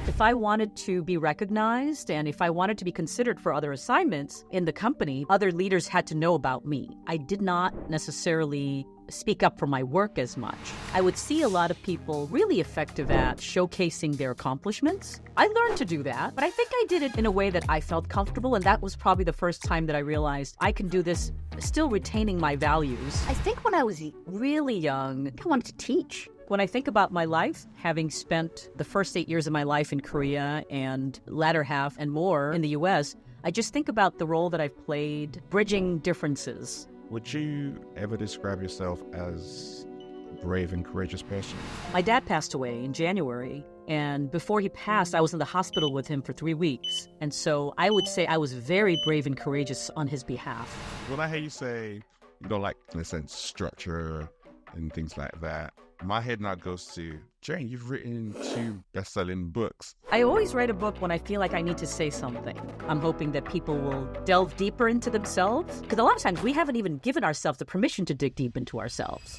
If I wanted to be recognized and if I wanted to be considered for other assignments in the company, other leaders had to know about me. I did not necessarily speak up for my work as much. I would see a lot of people really effective at showcasing their accomplishments. I learned to do that, but I think I did it in a way that I felt comfortable, and that was probably the first time that I realized I can do this still retaining my values. I think when I was really young, I wanted to teach. When I think about my life, having spent the first 8 years of my life in Korea and latter half and more in the US, I just think about the role that I've played bridging differences. Would you ever describe yourself as a brave and courageous person? My dad passed away in January, and before he passed, I was in the hospital with him for 3 weeks. And so I would say I was very brave and courageous on his behalf. When I hear you say you don't like, in a sense, structure and things like that, my head now goes to, Jane, you've written 2 best-selling books. I always write a book when I feel like I need to say something. I'm hoping that people will delve deeper into themselves, because a lot of times we haven't even given ourselves the permission to dig deep into ourselves.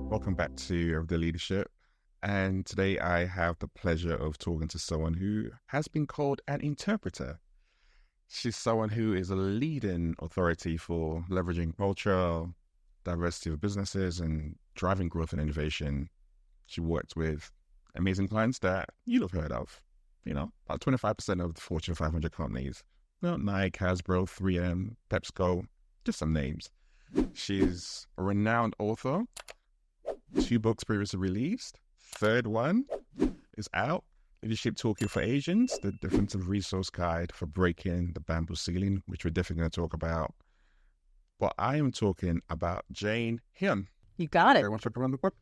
Welcome back to The Leadership. And today I have the pleasure of talking to someone who has been called an interpreter. She's someone who is a leading authority for leveraging culture, diversity of businesses, and driving growth and innovation. She works with amazing clients that you'll have heard of. You know, about 25% of the Fortune 500 companies. You know, Nike, 𝐦𝐤𝐬𝐷, 3M, PepsiCo, just some names. She's a renowned author. 2 books previously released. 3rd one is out. Leadership Talking for Asians, the definitive resource guide for breaking the bamboo ceiling, which we're definitely going to talk about. But I am talking about Jane Hyun. You got it. Very much for coming on the book.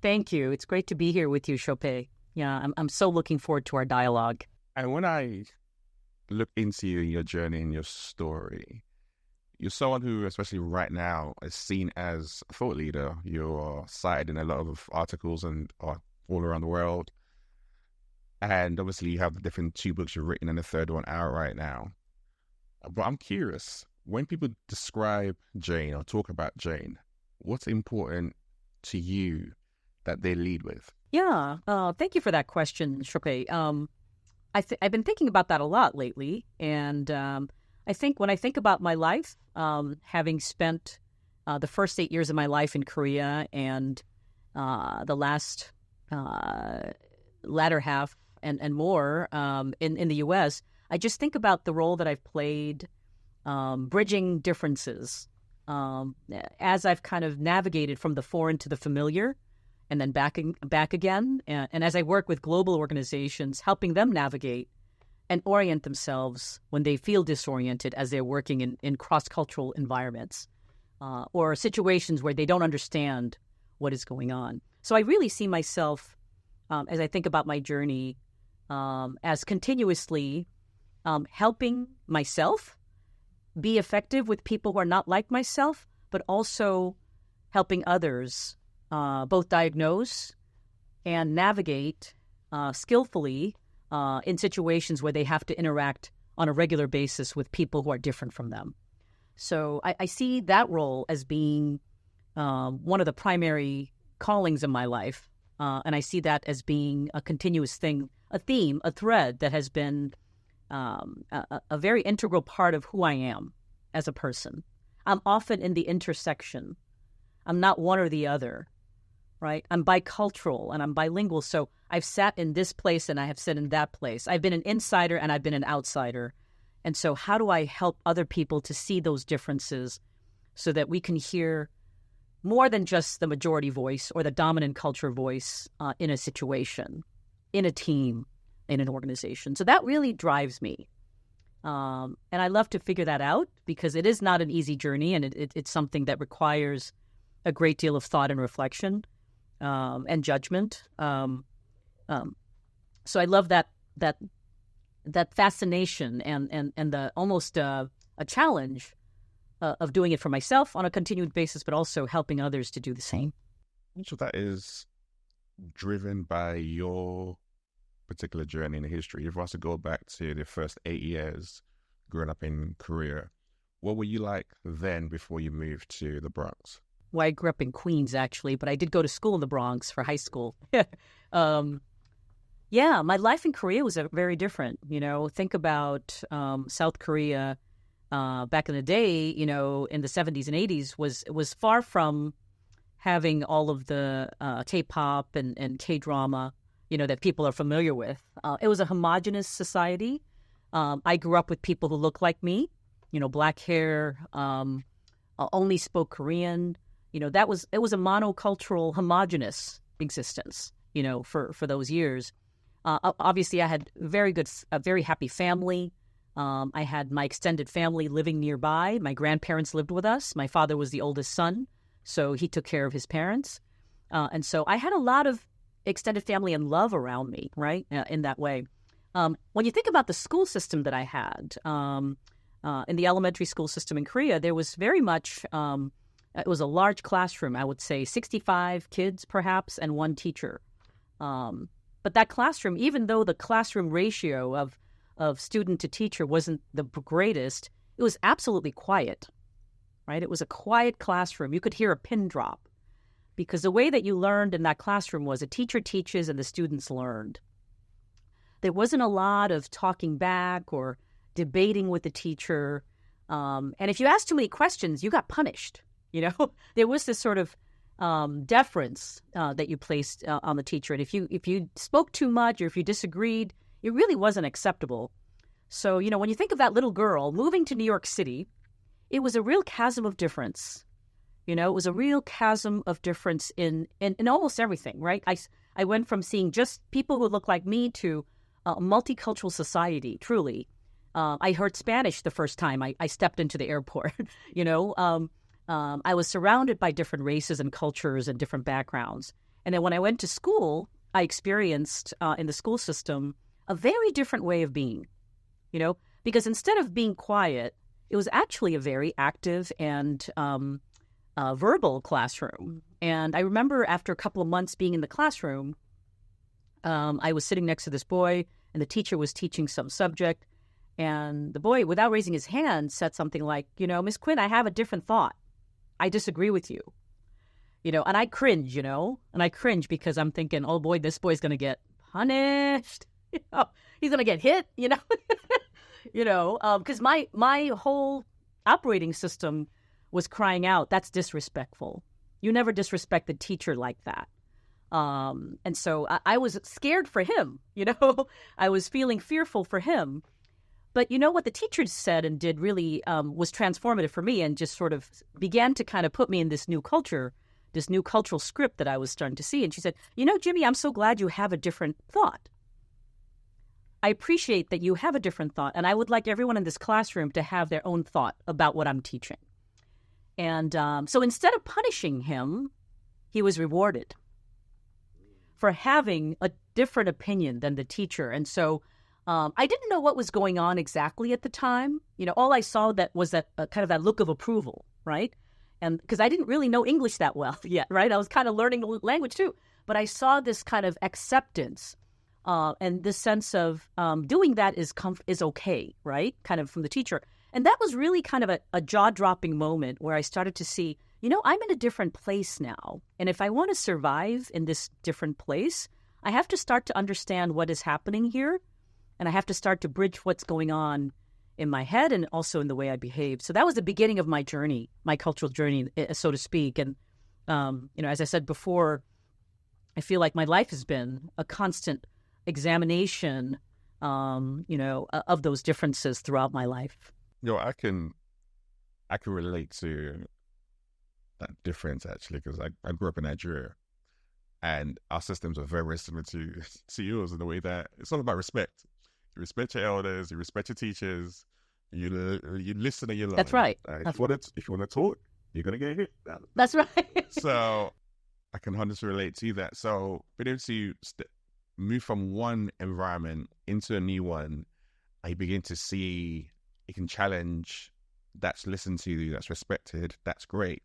Thank you. It's great to be here with you, 𝐭𝐽. Yeah, I'm so looking forward to our dialogue. And when I look into you, your journey and your story, you're someone who, especially right now, is seen as a thought leader. You're cited in a lot of articles and all around the world. And obviously you have the different 2 books you've written and the 3rd one out right now. But I'm curious, when people describe Jane or talk about Jane, what's important to you that they lead with? Yeah, thank you for that question, 𝐭𝐽. I've been thinking about that a lot lately. And I think when I think about my life, having spent the first 8 years of my life in Korea and the last latter half and more in the US, I just think about the role that I've played bridging differences as I've kind of navigated from the foreign to the familiar and then back again. And as I work with global organizations, helping them navigate and orient themselves when they feel disoriented as they're working in cross-cultural environments or situations where they don't understand what is going on. So I really see myself, as I think about my journey, as continuously helping myself be effective with people who are not like myself, but also helping others both diagnose and navigate skillfully in situations where they have to interact on a regular basis with people who are different from them. So I see that role as being one of the primary callings in my life. And I see that as being a continuous thing, a theme, a thread that has been a very integral part of who I am as a person. I'm often in the intersection. I'm not one or the other, right? I'm bicultural and I'm bilingual. So I've sat in this place and I have sat in that place. I've been an insider and I've been an outsider. And so how do I help other people to see those differences so that we can hear more than just the majority voice or the dominant culture voice in a situation, in a team, in an organization? So that really drives me. And I love to figure that out because it is not an easy journey, and it's something that requires a great deal of thought and reflection and judgment. So I love that fascination and the almost a challenge of doing it for myself on a continued basis, but also helping others to do the same. Much of that is driven by your particular journey in the history. If I was to go back to the first 8 years growing up in Korea, what were you like then before you moved to the Bronx? Well, I grew up in Queens, actually, but I did go to school in the Bronx for high school. um, yeah, my life in Korea was very different. Think about South Korea back in the day, in the 70s and 80s, was far from having all of the K-pop and K-drama, that people are familiar with. It was a homogenous society. I grew up with people who looked like me, black hair, only spoke Korean. It was a monocultural, homogenous existence, for those years. Obviously, I had a very happy family. I had my extended family living nearby. My grandparents lived with us. My father was the oldest son, so he took care of his parents. And so I had a lot of extended family and love around me, right, in that way. When you think about the school system that I had, in the elementary school system in Korea, there was very much, it was a large classroom, I would say 65 kids perhaps, and one teacher. But that classroom, even though the classroom ratio of student to teacher wasn't the greatest, it was absolutely quiet, right? It was a quiet classroom. You could hear a pin drop because the way that you learned in that classroom was a teacher teaches and the students learned. There wasn't a lot of talking back or debating with the teacher. And if you asked too many questions, you got punished. There was this sort of deference that you placed on the teacher. And if you spoke too much or if you disagreed, it really wasn't acceptable. So, when you think of that little girl moving to New York City, it was a real chasm of difference. It was a real chasm of difference in almost everything, right? I went from seeing just people who look like me to a multicultural society, truly. I heard Spanish the first time I stepped into the airport. I was surrounded by different races and cultures and different backgrounds. And then when I went to school, I experienced in the school system a very different way of being, because instead of being quiet, it was actually a very active and verbal classroom. And I remember after a couple of months being in the classroom, I was sitting next to this boy, and the teacher was teaching some subject. And the boy, without raising his hand, said something like, Miss Quinn, I have a different thought. I disagree with you. And I cringe, because I'm thinking, oh boy, this boy's going to get punished. He's going to get hit, because my whole operating system was crying out, that's disrespectful. You never disrespect the teacher like that. And so I was scared for him, I was feeling fearful for him. But what the teacher said and did really was transformative for me and just sort of began to kind of put me in this new culture, this new cultural script that I was starting to see. And she said, Jimmy, I'm so glad you have a different thought. I appreciate that you have a different thought. And I would like everyone in this classroom to have their own thought about what I'm teaching. And so instead of punishing him, he was rewarded for having a different opinion than the teacher. And so I didn't know what was going on exactly at the time. All I saw was that kind of that look of approval, right? And because I didn't really know English that well yet, right? I was kind of learning the language too. But I saw this kind of acceptance and this sense of doing that is okay, right? Kind of from the teacher. And that was really kind of a jaw-dropping moment where I started to see, I'm in a different place now. And if I want to survive in this different place, I have to start to understand what is happening here. And I have to start to bridge what's going on in my head and also in the way I behave. So that was the beginning of my journey, my cultural journey, so to speak. And, as I said before, I feel like my life has been a constant examination, of those differences throughout my life. I can relate to that difference, actually, because I grew up in Nigeria. And our systems are very similar to yours in the way that it's all about respect. You respect your elders, you respect your teachers, you listen and you learn. That's right. If you want to talk, you're going to get hit. That's right. So I can 100% relate to that. So being able to move from one environment into a new one, I begin to see you can challenge that's listened to, that's respected, that's great.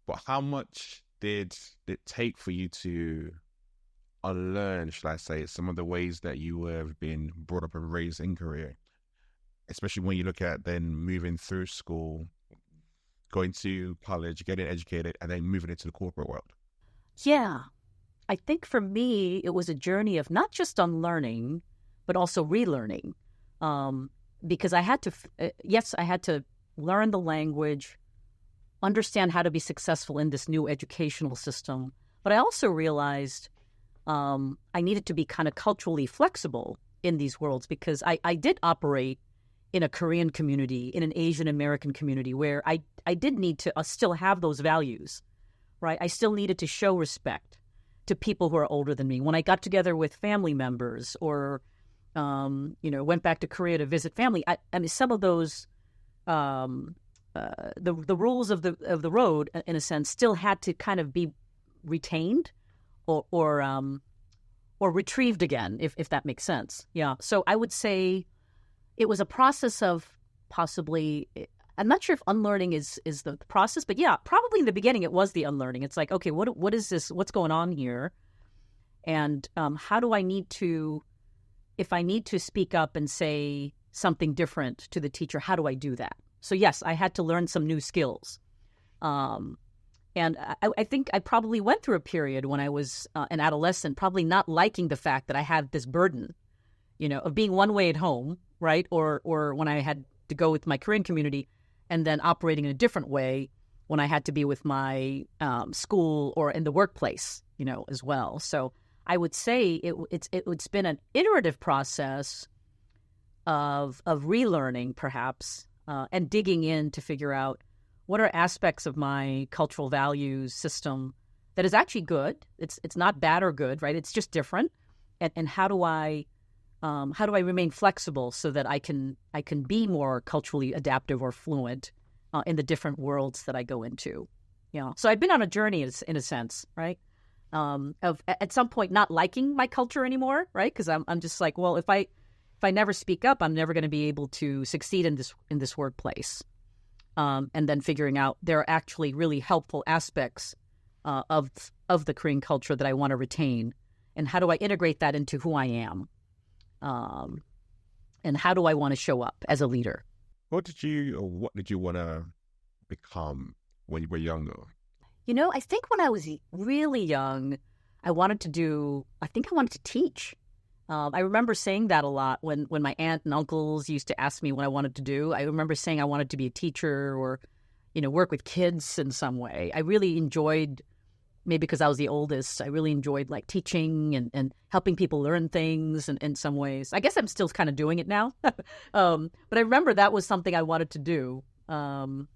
But how much did it take for you to unlearn, should I say, some of the ways that you have been brought up and raised in Korea? especially when you look at then moving through school, going to college, getting educated, and then moving into the corporate world? Yeah. I think for me, it was a journey of not just unlearning, but also relearning. Because I had to, I had to learn the language, understand how to be successful in this new educational system. But I also realized I needed to be kind of culturally flexible in these worlds, because I did operate in a Korean community, in an Asian American community, where I did need to still have those values, right? I still needed to show respect to people who are older than me. When I got together with family members or, went back to Korea to visit family, I mean, some of those, the rules of the road, in a sense, still had to kind of be retained or retrieved again, if that makes sense. Yeah. So I would say it was a process of possibly, I'm not sure if unlearning is the process, but yeah, probably in the beginning it was the unlearning. It's like, okay, what is this? What's going on here? And how do I need to, if I need to speak up and say something different to the teacher, how do I do that? So yes, I had to learn some new skills. And I think I probably went through a period when I was an adolescent, probably not liking the fact that I had this burden, of being one way at home, right? Or when I had to go with my Korean community, and then operating in a different way when I had to be with my school or in the workplace, as well. So I would say it's been an iterative process of relearning, perhaps, and digging in to figure out what are aspects of my cultural values system that is actually good. It's not bad or good, right? It's just different. And how do I remain flexible so that I can be more culturally adaptive or fluent in the different worlds that I go into? Yeah. So I've been on a journey in a sense, right? Of at some point not liking my culture anymore, right? Because I'm just like, well, if I never speak up, I'm never going to be able to succeed in this workplace. And then figuring out there are actually really helpful aspects of the Korean culture that I want to retain, and how do I integrate that into who I am, and how do I want to show up as a leader? What did you want to become when you were younger? I think when I was really young, I wanted to teach. I remember saying that a lot when my aunt and uncles used to ask me what I wanted to do. I remember saying I wanted to be a teacher or, work with kids in some way. I really enjoyed, maybe because I was the oldest, I really enjoyed like teaching and helping people learn things in some ways. I guess I'm still kind of doing it now. But I remember that was something I wanted to do. And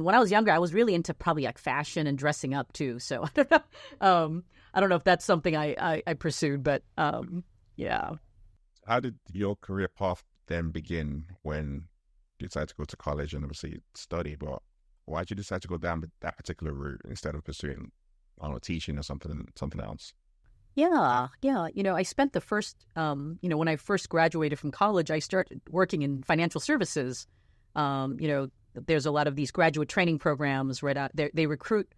when I was younger, I was really into probably like fashion and dressing up too. So I don't know. I don't know if that's something I pursued, but yeah. How did your career path then begin when you decided to go to college and obviously study? But why did you decide to go down that particular route instead of pursuing, I don't know, teaching or something else? Yeah. I spent the first, when I first graduated from college, I started working in financial services. There's a lot of these graduate training programs right out there. They recruit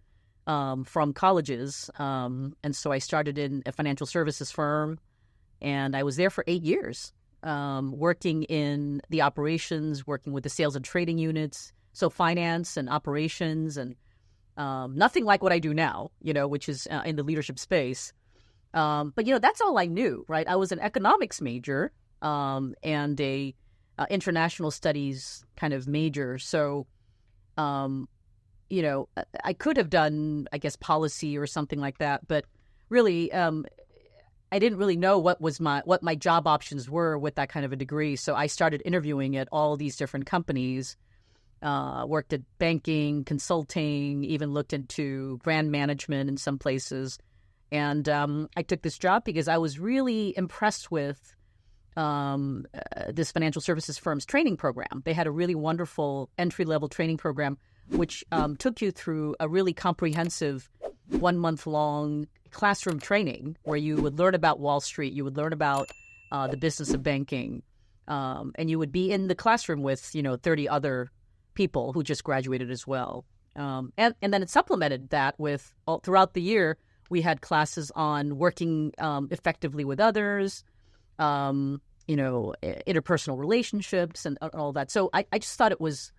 from colleges. And so I started in a financial services firm, and I was there for 8 years, working in the operations, working with the sales and trading units. So finance and operations, and nothing like what I do now, which is in the leadership space. But, that's all I knew, right? I was an economics major and a international studies kind of major. So, I could have done, I guess, policy or something like that. But really, I didn't really know what my job options were with that kind of a degree. So I started interviewing at all these different companies, worked at banking, consulting, even looked into brand management in some places. And I took this job because I was really impressed with this financial services firm's training program. They had a really wonderful entry-level training program, which took you through a really comprehensive 1-month-long classroom training where you would learn about Wall Street, you would learn about the business of banking, and you would be in the classroom with 30 other people who just graduated as well. And then it supplemented that with throughout the year, we had classes on working effectively with others, interpersonal relationships and all that. So I just thought it was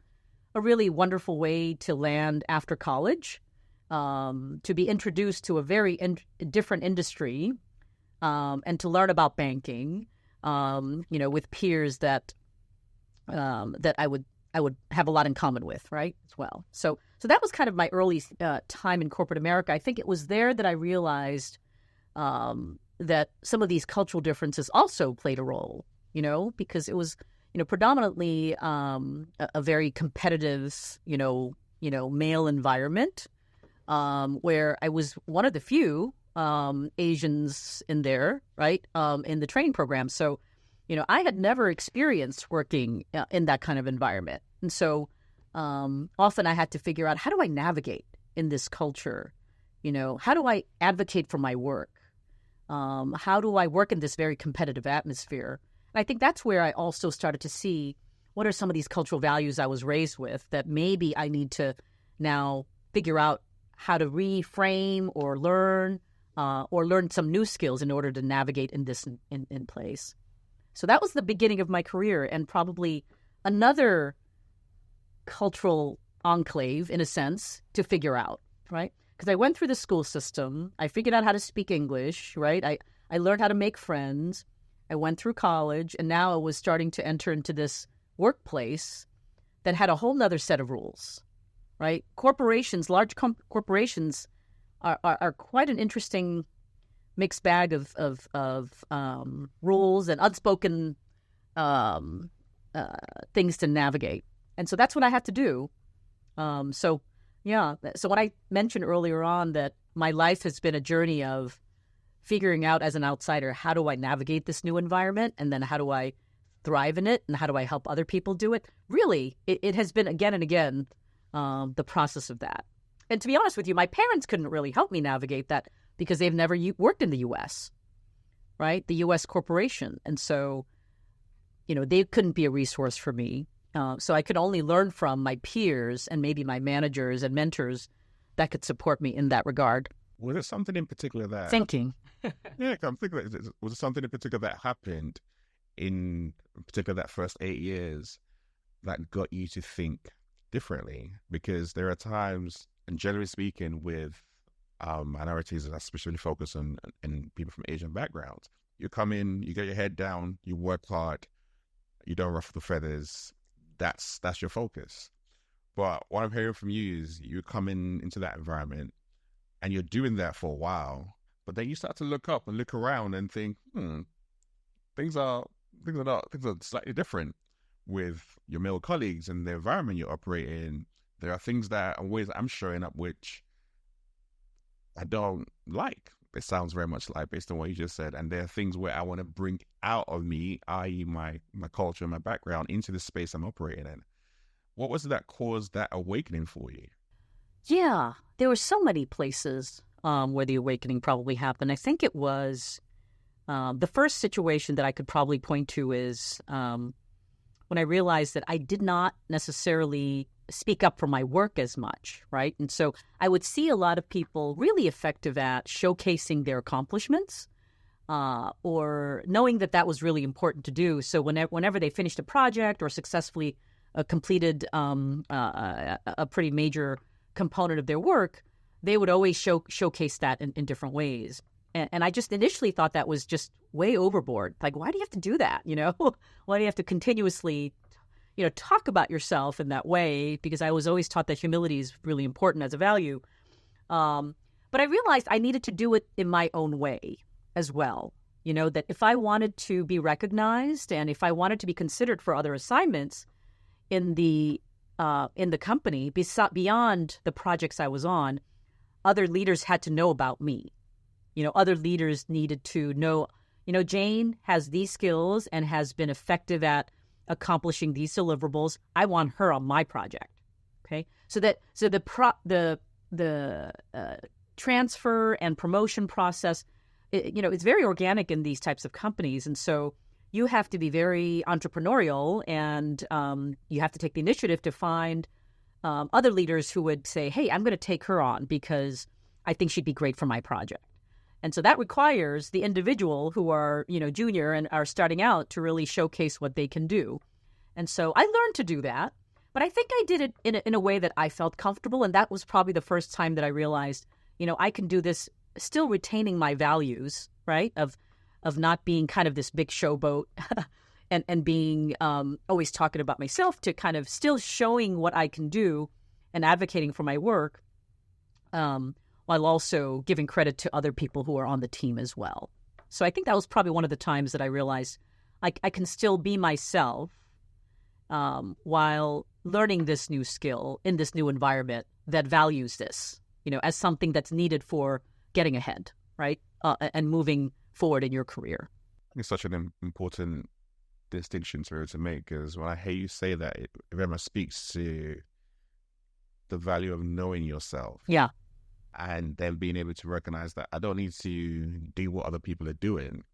a really wonderful way to land after college, to be introduced to a very different industry, and to learn about banking, with peers that I would have a lot in common with, right, as well. So that was kind of my early time in corporate America. I think it was there that I realized that some of these cultural differences also played a role, because it was, predominantly a very competitive, male environment, where I was one of the few Asians in there, right, in the training program. So, I had never experienced working in that kind of environment. And so often I had to figure out, how do I navigate in this culture? How do I advocate for my work? How do I work in this very competitive atmosphere? And I think that's where I also started to see what are some of these cultural values I was raised with that maybe I need to now figure out how to reframe or learn some new skills in order to navigate in this in place. So that was the beginning of my career, and probably another cultural enclave, in a sense, to figure out, right? Because I went through the school system. I figured out how to speak English, right? I learned how to make friends. I went through college, and now I was starting to enter into this workplace that had a whole nother set of rules, right? Corporations, large corporations are quite an interesting mixed bag of rules and unspoken things to navigate. And so that's what I had to do. So when I mentioned earlier on that my life has been a journey of figuring out as an outsider, how do I navigate this new environment? And then how do I thrive in it? And how do I help other people do it? Really, it has been again and again the process of that. And to be honest with you, my parents couldn't really help me navigate that because they've never worked in the U.S., right? The U.S. corporation. And so, they couldn't be a resource for me. So I could only learn from my peers and maybe my managers and mentors that could support me in that regard. Was there something in particular that... Thinking. Yeah, I'm thinking, was there something in particular that happened in particular that first 8 years that got you to think differently? Because there are times, and generally speaking, with minorities, and especially focus on people from Asian backgrounds, you come in, you get your head down, you work hard, you don't ruffle the feathers. That's your focus. But what I'm hearing from you is you come into that environment and you're doing that for a while, but then you start to look up and look around and think, things are slightly different with your male colleagues and the environment you operate in. There are things that and ways I'm showing up which I don't like. It sounds very much like, based on what you just said, and there are things where I want to bring out of me, i.e. my culture and my background, into the space I'm operating in. What was it that caused that awakening for you? Yeah, there were so many places where the awakening probably happened. I think it was the first situation that I could probably point to is when I realized that I did not necessarily speak up for my work as much, right? And so I would see a lot of people really effective at showcasing their accomplishments or knowing that was really important to do. So whenever they finished a project or successfully completed a pretty major component of their work, they would always showcase that in different ways. And I just initially thought that was just way overboard. Like, why do you have to do that? Why do you have to continuously talk about yourself in that way? Because I was always taught that humility is really important as a value. But I realized I needed to do it in my own way as well. That if I wanted to be recognized and if I wanted to be considered for other assignments in the company, beyond the projects I was on, other leaders had to know about me. Other leaders needed to know, Jane has these skills and has been effective at accomplishing these deliverables. I want her on my project. Okay, so the transfer and promotion process, it's very organic in these types of companies, and so you have to be very entrepreneurial, and you have to take the initiative to find other leaders who would say, "Hey, I'm going to take her on because I think she'd be great for my project." And so that requires the individual who are, junior and are starting out to really showcase what they can do. And so I learned to do that, but I think I did it in a way that I felt comfortable. And that was probably the first time that I realized, I can do this still retaining my values, right? Of not being kind of this big showboat and being always talking about myself, to kind of still showing what I can do and advocating for my work, while also giving credit to other people who are on the team as well. So I think that was probably one of the times that I realized I can still be myself while learning this new skill in this new environment that values this, as something that's needed for getting ahead, right? And moving forward in your career. It's such an important distinction to make, because when I hear you say that, it very much speaks to the value of knowing yourself. Yeah. And then being able to recognize that I don't need to do what other people are doing.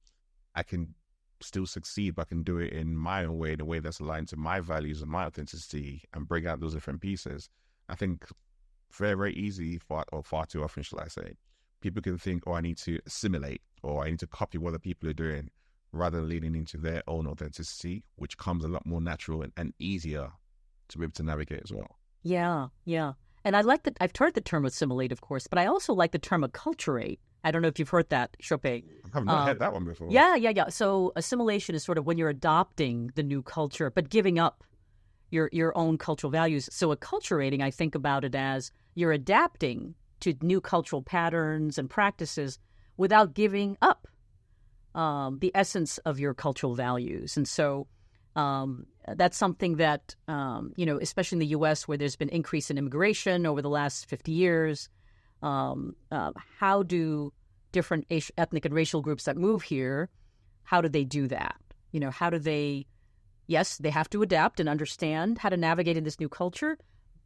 I can still succeed, but I can do it in my own way, in a way that's aligned to my values and my authenticity, and bring out those different pieces. I think very, very easy, far too often, shall I say, people can think, I need to assimilate, or I need to copy what other people are doing, rather than leaning into their own authenticity, which comes a lot more natural and easier to be able to navigate as well. Yeah. And I like that. I've heard the term assimilate, of course, but I also like the term acculturate. I don't know if you've heard that, 𝐦𝐸. I've not heard that one before. Yeah. So assimilation is sort of when you're adopting the new culture, but giving up your own cultural values. So acculturating, I think about it as you're adapting to new cultural patterns and practices without giving up the essence of your cultural values. And so that's something that, especially in the U.S., where there's been increase in immigration over the last 50 years, how do different ethnic and racial groups that move here, how do they do that? How do they, yes, they have to adapt and understand how to navigate in this new culture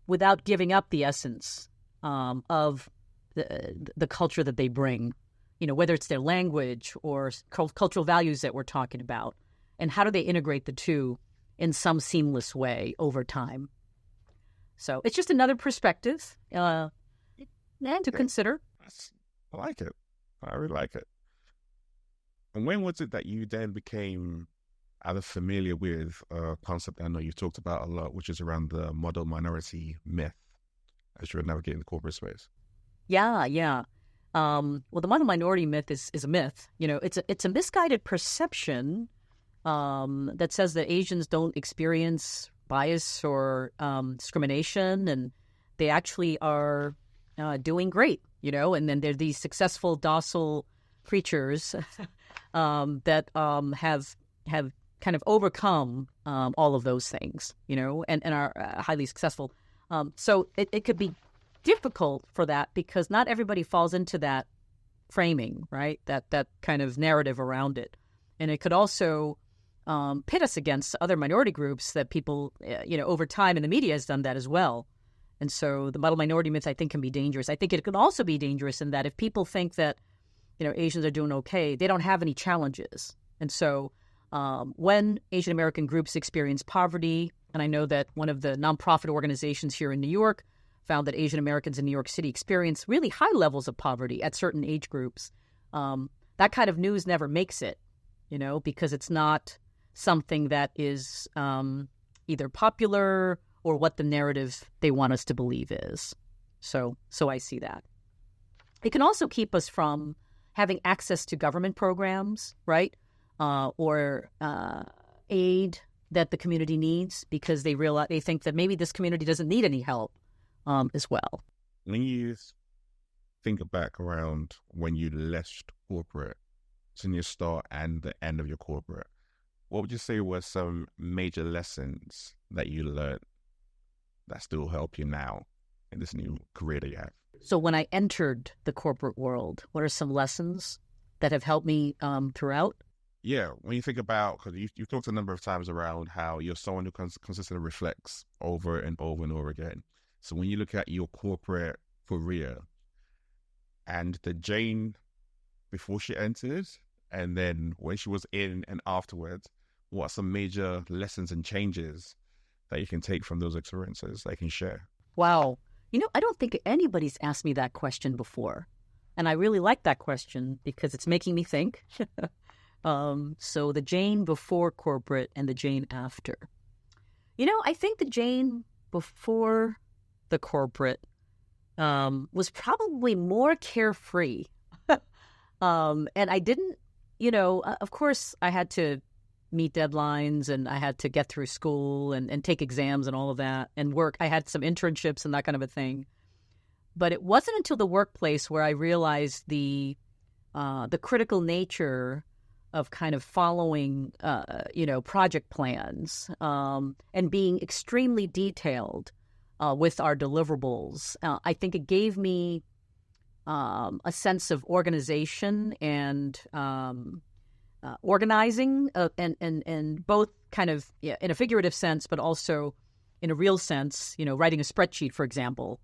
without giving up the essence of the culture that they bring, whether it's their language or cultural values that we're talking about. And how do they integrate the two in some seamless way over time? So it's just another perspective to consider. I like it. I really like it. And when was it that you then became either familiar with a concept I know you've talked about a lot, which is around the model minority myth as you're navigating the corporate space? Yeah. Well, the model minority myth is a myth. It's a misguided perception that says that Asians don't experience bias or discrimination, and they actually are doing great, and then they're these successful, docile creatures that have kind of overcome all of those things, and are highly successful. So it could be difficult for that, because not everybody falls into that framing, right? That kind of narrative around it. And it could also pit us against other minority groups that people, over time, and the media has done that as well. And so the model minority myth, I think, can be dangerous. I think it can also be dangerous in that if people think that, Asians are doing okay, they don't have any challenges. And so when Asian American groups experience poverty, and I know that one of the nonprofit organizations here in New York found that Asian Americans in New York City experience really high levels of poverty at certain age groups, that kind of news never makes it, because it's not something that is either popular or what the narrative they want us to believe is. So I see that. It can also keep us from having access to government programs, right? Or aid that the community needs, because they think that maybe this community doesn't need any help as well. When you think back around when you left corporate, so in your start and the end of your corporate, what would you say were some major lessons that you learned that still help you now in this new career that you have? So when I entered the corporate world, what are some lessons that have helped me throughout? Yeah, when you think about, because you've talked a number of times around how you're someone who consistently reflects over and over and over again. So when you look at your corporate career and the Jane before she entered, and then when she was in and afterwards, what are some major lessons and changes that you can take from those experiences that you can share? Wow. I don't think anybody's asked me that question before. And I really like that question because it's making me think. So the Jane before corporate and the Jane after. I think the Jane before the corporate was probably more carefree. And I didn't, of course, I had to meet deadlines and I had to get through school and take exams and all of that and work. I had some internships and that kind of a thing. But it wasn't until the workplace where I realized the critical nature of kind of following, project plans and being extremely detailed with our deliverables. I think it gave me a sense of organization and organizing, and both kind of in a figurative sense, but also in a real sense. Writing a spreadsheet, for example,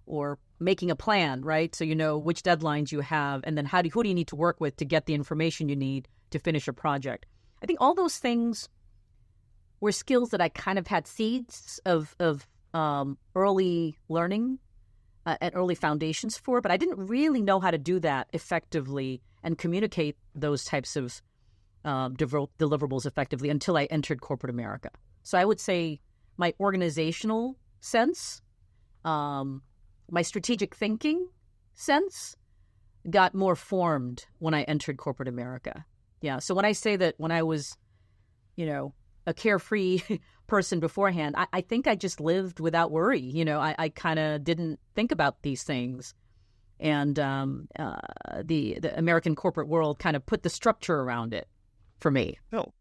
or making a plan, right? So you know which deadlines you have, and then who do you need to work with to get the information you need to finish a project. I think all those things were skills that I kind of had seeds of early learning and early foundations for, but I didn't really know how to do that effectively and communicate those types of deliverables effectively until I entered corporate America. So I would say my organizational sense, my strategic thinking sense got more formed when I entered corporate America. Yeah. So when I say that when I was, a carefree person beforehand, I think I just lived without worry. I kind of didn't think about these things. And the American corporate world kind of put the structure around it for me. No.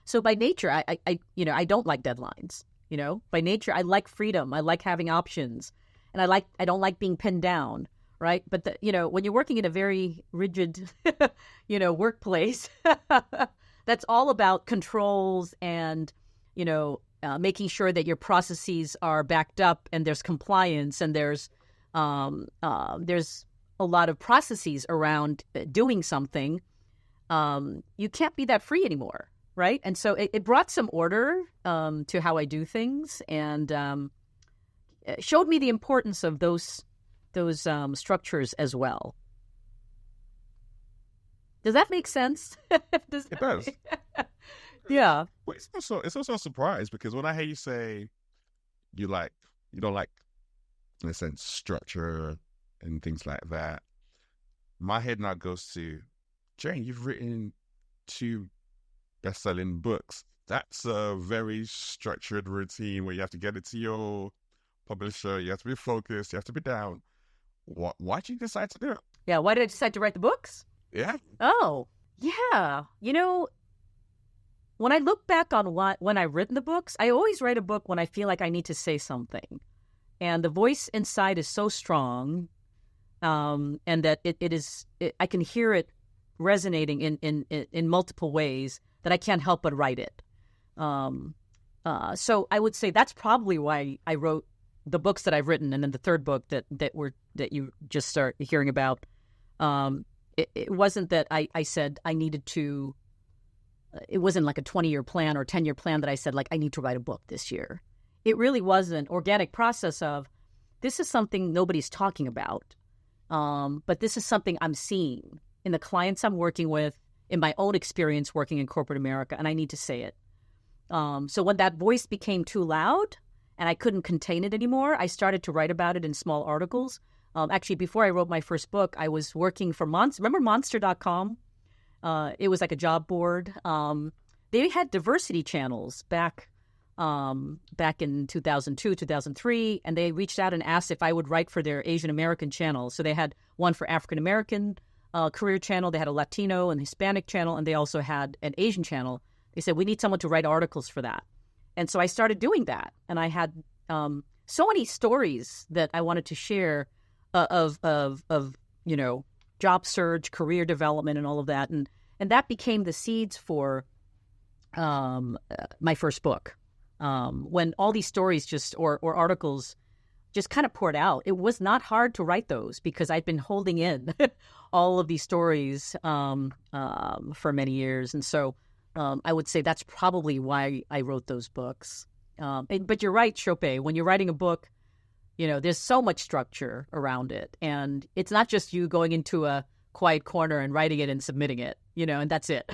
So by nature, I don't like deadlines. By nature, I like freedom. I like having options. And I don't like being pinned down, right? But when you're working in a very rigid, workplace, that's all about controls and, making sure that your processes are backed up and there's compliance and there's a lot of processes around doing something. You can't be that free anymore, right? And so it brought some order to how I do things, and showed me the importance of those structures as well. Does that make sense? It does. Yeah. But it's also a surprise because when I hear you say you don't like, in a sense, structure and things like that, my head now goes to, Jane, you've written 2 best-selling books. That's a very structured routine where you have to get it to your publisher, you have to be focused, you have to be down. Why did you decide to do it? Yeah, why did I decide to write the books? Yeah. Oh, yeah. When I look back on when I've written the books, I always write a book when I feel like I need to say something. And the voice inside is so strong, and that I can hear it resonating in multiple ways that I can't help but write it. So I would say that's probably why I wrote the books that I've written, and then the third book that you just start hearing about. It wasn't that I said I needed to. It wasn't like a 20-year plan or 10-year plan that I said, like, I need to write a book this year. It really was an organic process of, this is something nobody's talking about, but this is something I'm seeing in the clients I'm working with, in my own experience working in corporate America, and I need to say it. So when that voice became too loud and I couldn't contain it anymore, I started to write about it in small articles. Actually, before I wrote my first book, I was working for Remember Monster.com? It was like a job board. They had diversity channels back in 2002, 2003, and they reached out and asked if I would write for their Asian American channel. So they had one for African American career channel, they had a Latino and Hispanic channel, and they also had an Asian channel. They said, we need someone to write articles for that. And so I started doing that, and I had so many stories that I wanted to share of job search, career development, and all of that, and that became the seeds for my first book. When all these stories or articles just kind of poured out, it was not hard to write those because I'd been holding in all of these stories for many years, and so I would say that's probably why I wrote those books. But you're right, Chopé, when you're writing a book, There's so much structure around it. And it's not just you going into a quiet corner and writing it and submitting it, and that's it.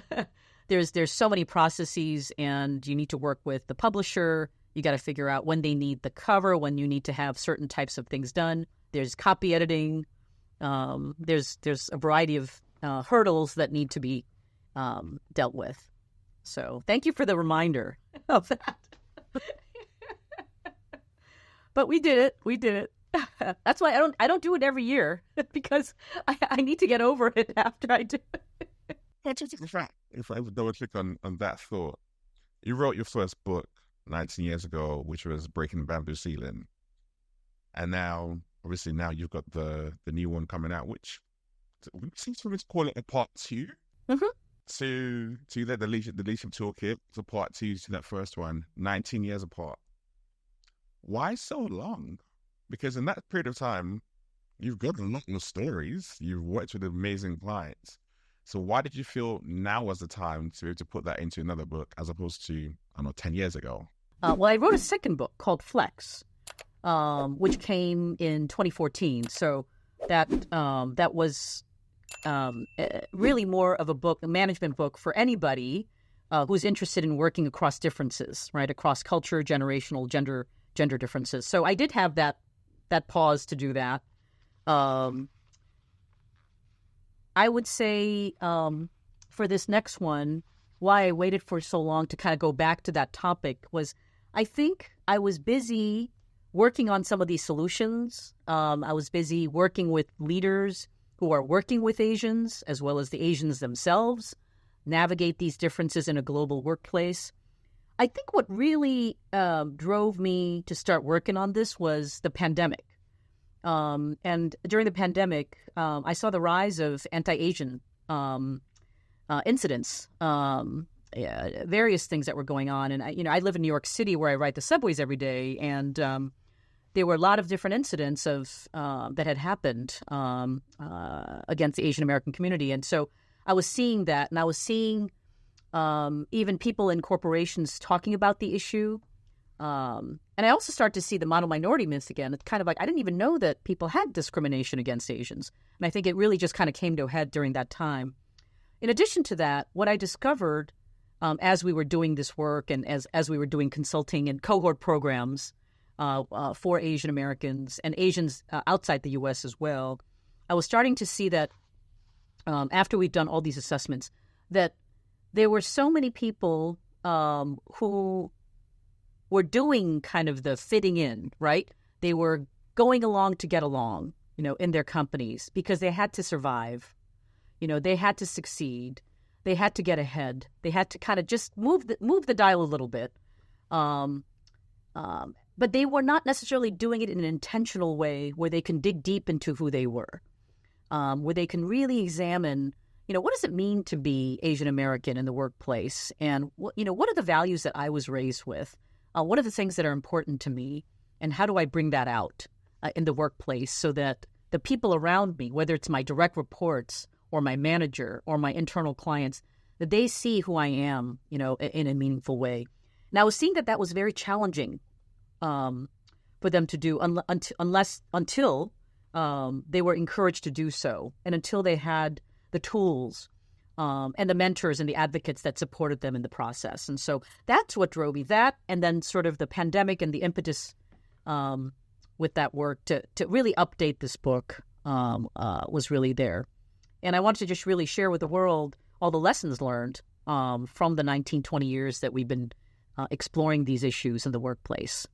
There's so many processes, and you need to work with the publisher. You got to figure out when they need the cover, when you need to have certain types of things done. There's copy editing. There's a variety of hurdles that need to be dealt with. So thank you for the reminder of that. But we did it. We did it. That's why I don't do it every year, because I need to get over it after I do it. If I would double click on that thought, you wrote your first book 19 years ago, which was Breaking the Bamboo Ceiling. And now, obviously, you've got the new one coming out, which seems to call it a part 2. Mm-hmm. To the leadership toolkit, to part 2 to that first one, 19 years apart. Why so long? Because in that period of time, you've got a lot of stories. You've worked with amazing clients. So why did you feel now was the time to be able to put that into another book as opposed to, 10 years ago? Well, I wrote a second book called Flex, which came in 2014. So that was really more of a management book for anybody who's interested in working across differences, right? Across culture, generational, gender differences. So I did have that pause to do that. I would say for this next one, why I waited for so long to kind of go back to that topic was I think I was busy working on some of these solutions. I was busy working with leaders who are working with Asians, as well as the Asians themselves, navigate these differences in a global workplace. I think what really drove me to start working on this was the pandemic. And during the pandemic, I saw the rise of anti-Asian incidents, various things that were going on. And I live in New York City, where I ride the subways every day, and there were a lot of different incidents that had happened against the Asian American community. And so I was seeing that, and I was seeing even people in corporations talking about the issue. And I also start to see the model minority myth again. It's kind of like, I didn't even know that people had discrimination against Asians. And I think it really just kind of came to a head during that time. In addition to that, what I discovered as we were doing this work, and as we were doing consulting and cohort programs for Asian Americans and Asians outside the U.S. as well, I was starting to see that after we'd done all these assessments, that there were so many people who were doing kind of the fitting in, right? They were going along to get along, in their companies, because they had to survive. They had to succeed. They had to get ahead. They had to kind of just move the dial a little bit. But they were not necessarily doing it in an intentional way where they can dig deep into who they were, where they can really examine, what does it mean to be Asian American in the workplace? And, what are the values that I was raised with? What are the things that are important to me? And how do I bring that out in the workplace so that the people around me, whether it's my direct reports or my manager or my internal clients, that they see who I am, in a meaningful way. And I was seeing that was very challenging for them to do until they were encouraged to do so, and until they had the tools and the mentors and the advocates that supported them in the process. And so that's what drove me. That, and then sort of the pandemic and the impetus with that work to really update this book was really there. And I wanted to just really share with the world all the lessons learned from the 19, 20 years that we've been exploring these issues in the workplace.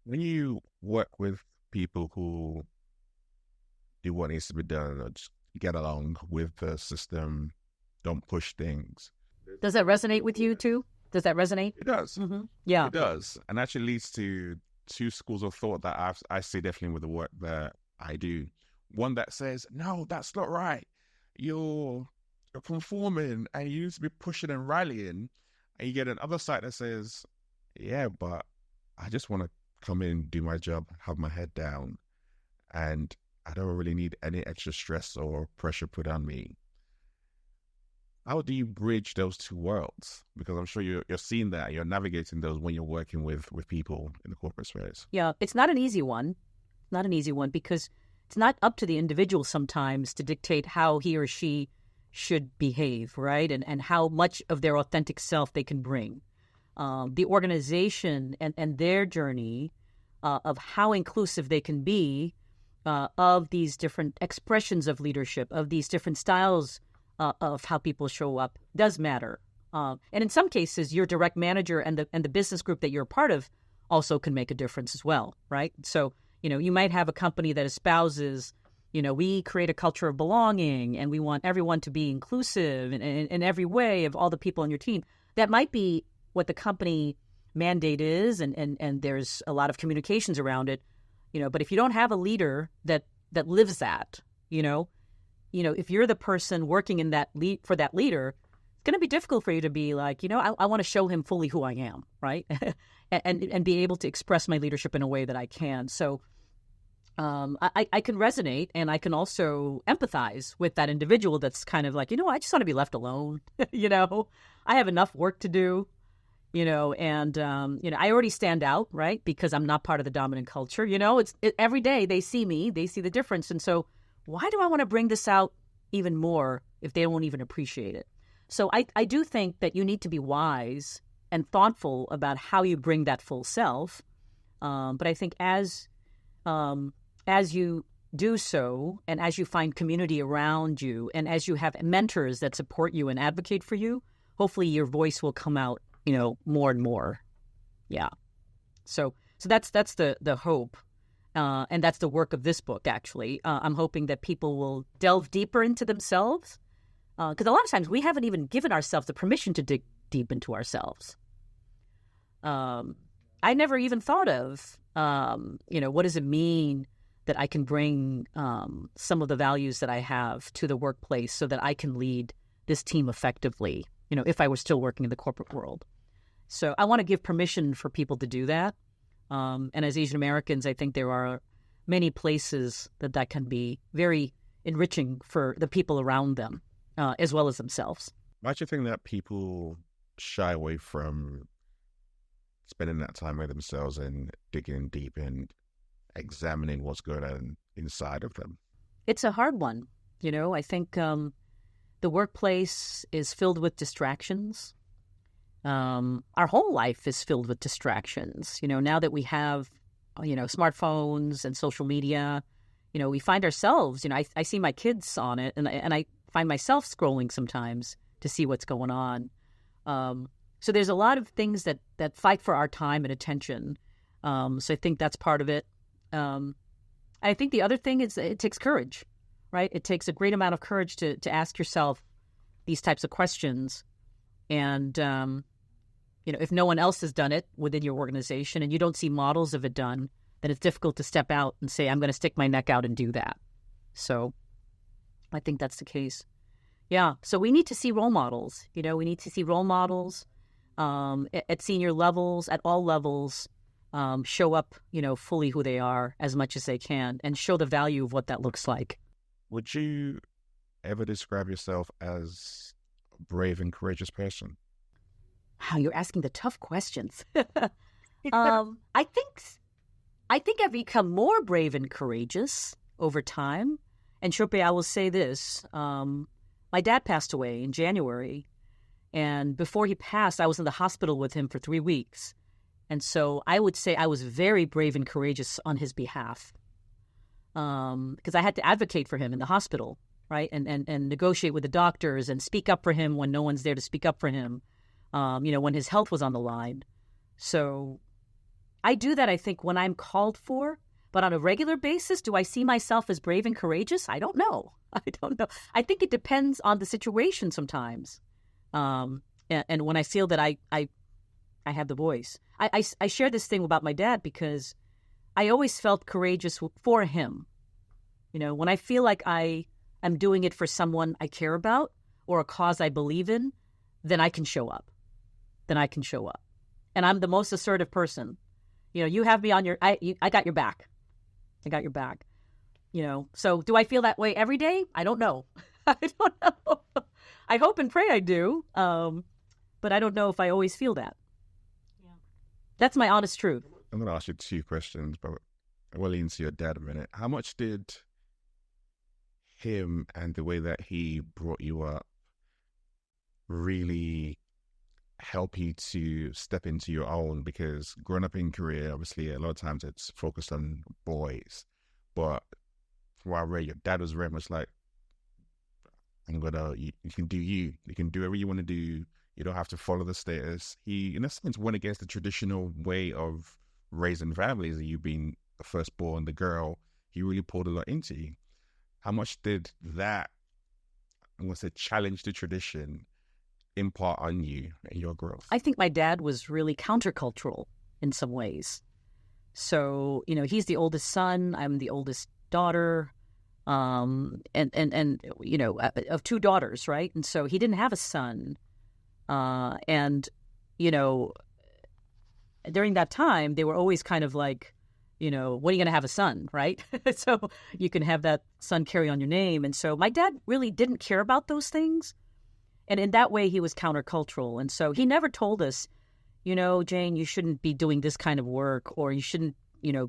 When you work with people who do what needs to be done, or just get along with the system, don't push things. Does that resonate with you too? Does that resonate? It does. Mm-hmm. Yeah. It does. And actually leads to two schools of thought that I see definitely with the work that I do. One that says, no, that's not right. You're conforming and you need to be pushing and rallying. And you get another side that says, yeah, but I just want to come in, do my job, have my head down. And I don't really need any extra stress or pressure put on me. How do you bridge those two worlds? Because I'm sure you're seeing that, you're navigating those when you're working with people in the corporate space. Yeah, it's not an easy one. not an easy one, because it's not up to the individual sometimes to dictate how he or she should behave, right? And how much of their authentic self they can bring. The organization and their journey of how inclusive they can be of these different expressions of leadership, of these different styles of how people show up does matter. And in some cases, your direct manager and the business group that you're a part of also can make a difference as well, right? So, you might have a company that espouses, we create a culture of belonging and we want everyone to be inclusive in every way of all the people on your team. That might be what the company mandate is, and there's a lot of communications around it, but if you don't have a leader that lives that, if you're the person working in that for that leader, it's going to be difficult for you to be like, I want to show him fully who I am, right? and be able to express my leadership in a way that I can. So I can resonate, and I can also empathize with that individual that's kind of like, I just want to be left alone. I have enough work to do, and I already stand out, right? Because I'm not part of the dominant culture. Every day they see me, they see the difference. And so why do I want to bring this out even more if they won't even appreciate it? So I do think that you need to be wise and thoughtful about how you bring that full self. But I think as you do so, and as you find community around you, and as you have mentors that support you and advocate for you, hopefully your voice will come out, more and more. Yeah. So that's the hope. And that's the work of this book, actually. I'm hoping that people will delve deeper into themselves. Because a lot of times we haven't even given ourselves the permission to dig deep into ourselves. I never even thought of, what does it mean that I can bring some of the values that I have to the workplace so that I can lead this team effectively, if I were still working in the corporate world. So I want to give permission for people to do that. And as Asian Americans, I think there are many places that can be very enriching for the people around them, as well as themselves. Why do you think that people shy away from spending that time with themselves and digging deep and examining what's going on inside of them? It's a hard one. I think the workplace is filled with distractions. Our whole life is filled with distractions. Now that we have, smartphones and social media, we find ourselves, I see my kids on it, and I find myself scrolling sometimes to see what's going on. So there's a lot of things that fight for our time and attention. So I think that's part of it. I think the other thing is it takes courage, right? It takes a great amount of courage to ask yourself these types of questions. And, if no one else has done it within your organization and you don't see models of it done, then it's difficult to step out and say, I'm going to stick my neck out and do that. So I think that's the case. Yeah. So we need to see role models. We need to see role models at senior levels, at all levels, show up, fully who they are as much as they can and show the value of what that looks like. Would you ever describe yourself as a brave and courageous person? Wow, you're asking the tough questions. I think I've become more brave and courageous over time. And Shopee, I will say this. My dad passed away in January. And before he passed, I was in the hospital with him for 3 weeks. And so I would say I was very brave and courageous on his behalf. Because I had to advocate for him in the hospital, right? And negotiate with the doctors and speak up for him when no one's there to speak up for him. When his health was on the line. So I do that, I think, when I'm called for. But on a regular basis, do I see myself as brave and courageous? I don't know. I think it depends on the situation sometimes. And when I feel that I have the voice. I share this thing about my dad because I always felt courageous for him. When I feel like I am doing it for someone I care about or a cause I believe in, then I can show up. And I'm the most assertive person. You have me on I got your back. So do I feel that way every day? I don't know. I hope and pray I do. But I don't know if I always feel that. Yeah. That's my honest truth. I'm going to ask you 2 questions, but well into your dad a minute. How much did him and the way that he brought you up really help you to step into your own? Because growing up in Korea, obviously, a lot of times it's focused on boys. But from what I read, your dad was very much like, you can do you. You can do whatever you want to do. You don't have to follow the status. He, in a sense, went against the traditional way of raising families. You being the firstborn, the girl, he really poured a lot into you. How much did that, I'm going to say, challenge the tradition impart on you and your growth? I think my dad was really countercultural in some ways. So, he's the oldest son. I'm the oldest daughter. And of two daughters, right? And so he didn't have a son. During that time, they were always kind of like, when are you going to have a son, right? So you can have that son carry on your name. And so my dad really didn't care about those things. And in that way, he was countercultural. And so he never told us, Jane, you shouldn't be doing this kind of work, or you shouldn't,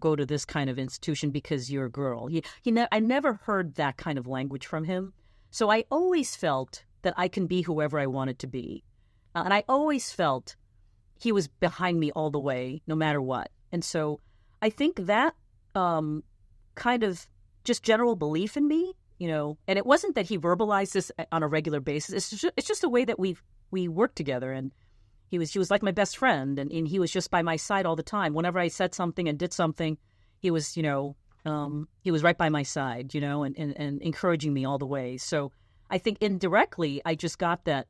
go to this kind of institution because you're a girl. I never heard that kind of language from him. So I always felt that I can be whoever I wanted to be. And I always felt he was behind me all the way, no matter what. And so I think that kind of just general belief in me, and it wasn't that he verbalized this on a regular basis. It's just a way that we worked together. And he was like my best friend, and he was just by my side all the time. Whenever I said something and did something, he was, he was right by my side, and encouraging me all the way. So I think indirectly, I just got that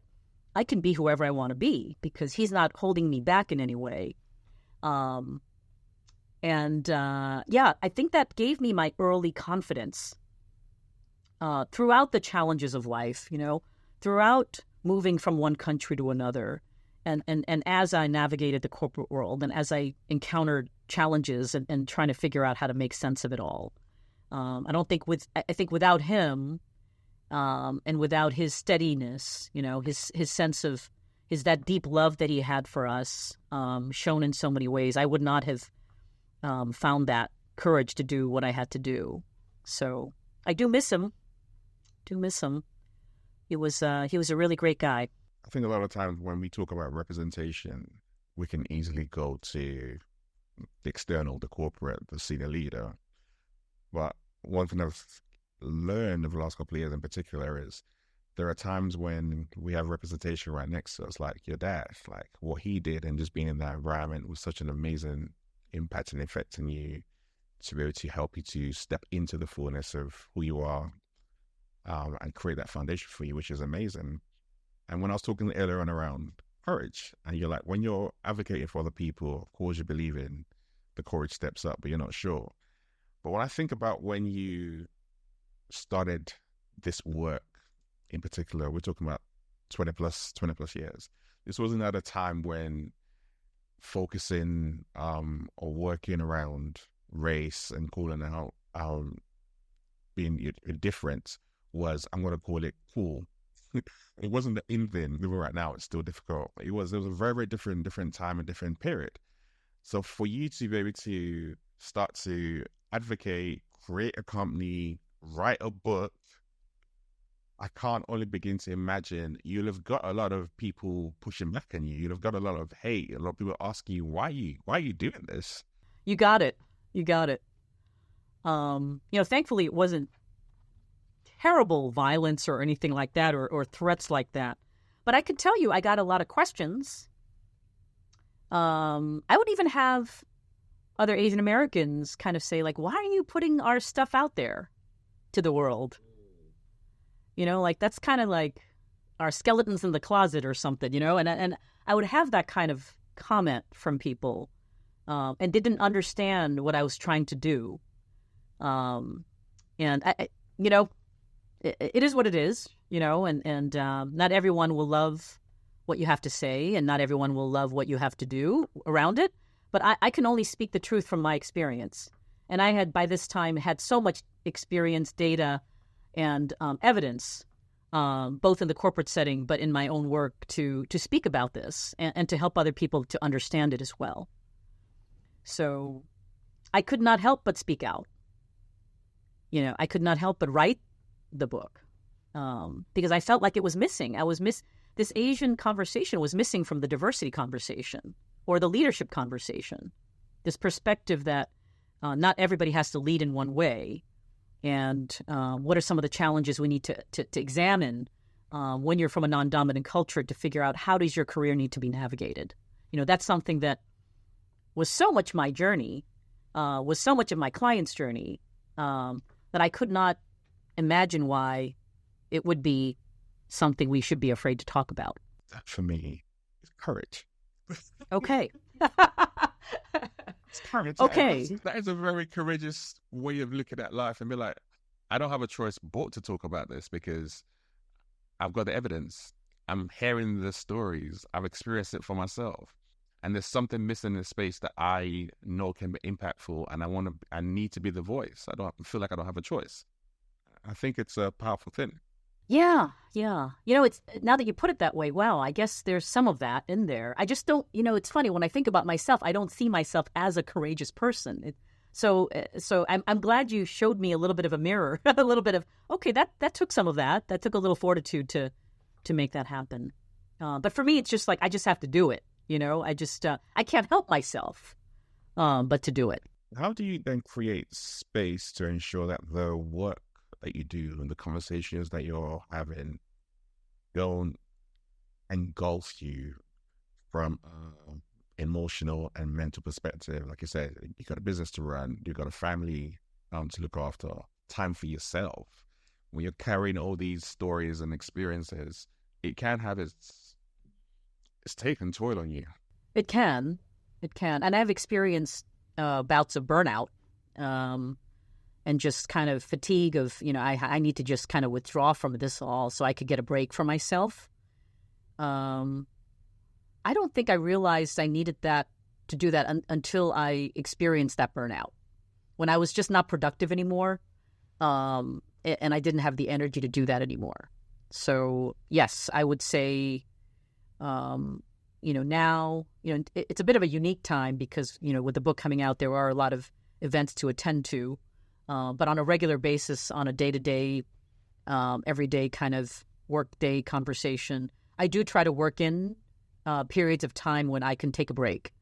I can be whoever I want to be because he's not holding me back in any way. I think that gave me my early confidence throughout the challenges of life, throughout moving from one country to another. And as I navigated the corporate world and as I encountered challenges and trying to figure out how to make sense of it all, I think without him and without his steadiness, his sense of that deep love that he had for us, shown in so many ways, I would not have found that courage to do what I had to do. So I do miss him. He was a really great guy. I think a lot of times when we talk about representation, we can easily go to the external, the corporate, the senior leader. But one thing I've learned over the last couple of years in particular is there are times when we have representation right next to us, like your dad, like what he did and just being in that environment was such an amazing impact and effect on you to be able to help you to step into the fullness of who you are and create that foundation for you, which is amazing. And when I was talking earlier on around courage, and you're like, when you're advocating for other people, of course you believe in, the courage steps up, but you're not sure. But when I think about when you started this work in particular, we're talking about 20 plus years. This wasn't at a time when focusing or working around race and calling out being different was, I'm going to call it cool. It wasn't the in thing. Even right now, it's still difficult. It was a very, very different time and different period. So for you to be able to start to advocate, create a company, write a book, I can't only begin to imagine you'll have got a lot of people pushing back on you. You'll have got a lot of hate, a lot of people asking you, why are you doing this? You got it. Thankfully it wasn't terrible violence or anything like that, or threats like that. But I could tell you I got a lot of questions. I would even have other Asian Americans kind of say, like, why are you putting our stuff out there to the world? That's kind of like our skeletons in the closet or something, and I would have that kind of comment from people and didn't understand what I was trying to do. It is what it is, and not everyone will love what you have to say, and not everyone will love what you have to do around it. But I can only speak the truth from my experience. And I had, by this time, had so much experience, data, and evidence, both in the corporate setting, but in my own work to speak about this and to help other people to understand it as well. So I could not help but speak out. I could not help but write the book because I felt like it was missing. This Asian conversation was missing from the diversity conversation or the leadership conversation. This perspective that not everybody has to lead in one way, and what are some of the challenges we need to examine when you're from a non-dominant culture to figure out how does your career need to be navigated. That's something that was so much my journey, was so much of my client's journey, that I could not imagine why it would be something we should be afraid to talk about. That for me is courage. Okay. It's courage. Okay. That is a very courageous way of looking at life and be like, I don't have a choice but to talk about this because I've got the evidence. I'm hearing the stories. I've experienced it for myself. And there's something missing in the space that I know can be impactful, and I need to be the voice. I don't feel like I don't have a choice. I think it's a powerful thing. Yeah. It's now that you put it that way, wow, I guess there's some of that in there. I just don't, it's funny when I think about myself, I don't see myself as a courageous person. So I'm glad you showed me a little bit of a mirror, a little bit of, okay, that took some of that. That took a little fortitude to make that happen. But for me, it's just like, I just have to do it. I can't help myself but to do it. How do you then create space to ensure that the work that you do and the conversations that you're having don't engulf you from emotional and mental perspective? Like you said, you got a business to run, you got a family to look after, time for yourself. When you're carrying all these stories and experiences, it can have its taken toll on you. It can. And I've experienced bouts of burnout and just kind of fatigue of, I need to just kind of withdraw from this all so I could get a break for myself. I don't think I realized I needed to do that until I experienced that burnout. When I was just not productive anymore, and I didn't have the energy to do that anymore. So, yes, I would say... now, it's a bit of a unique time because, with the book coming out, there are a lot of events to attend to. But on a regular basis, on a day-to-day, everyday kind of work-day conversation, I do try to work in periods of time when I can take a break.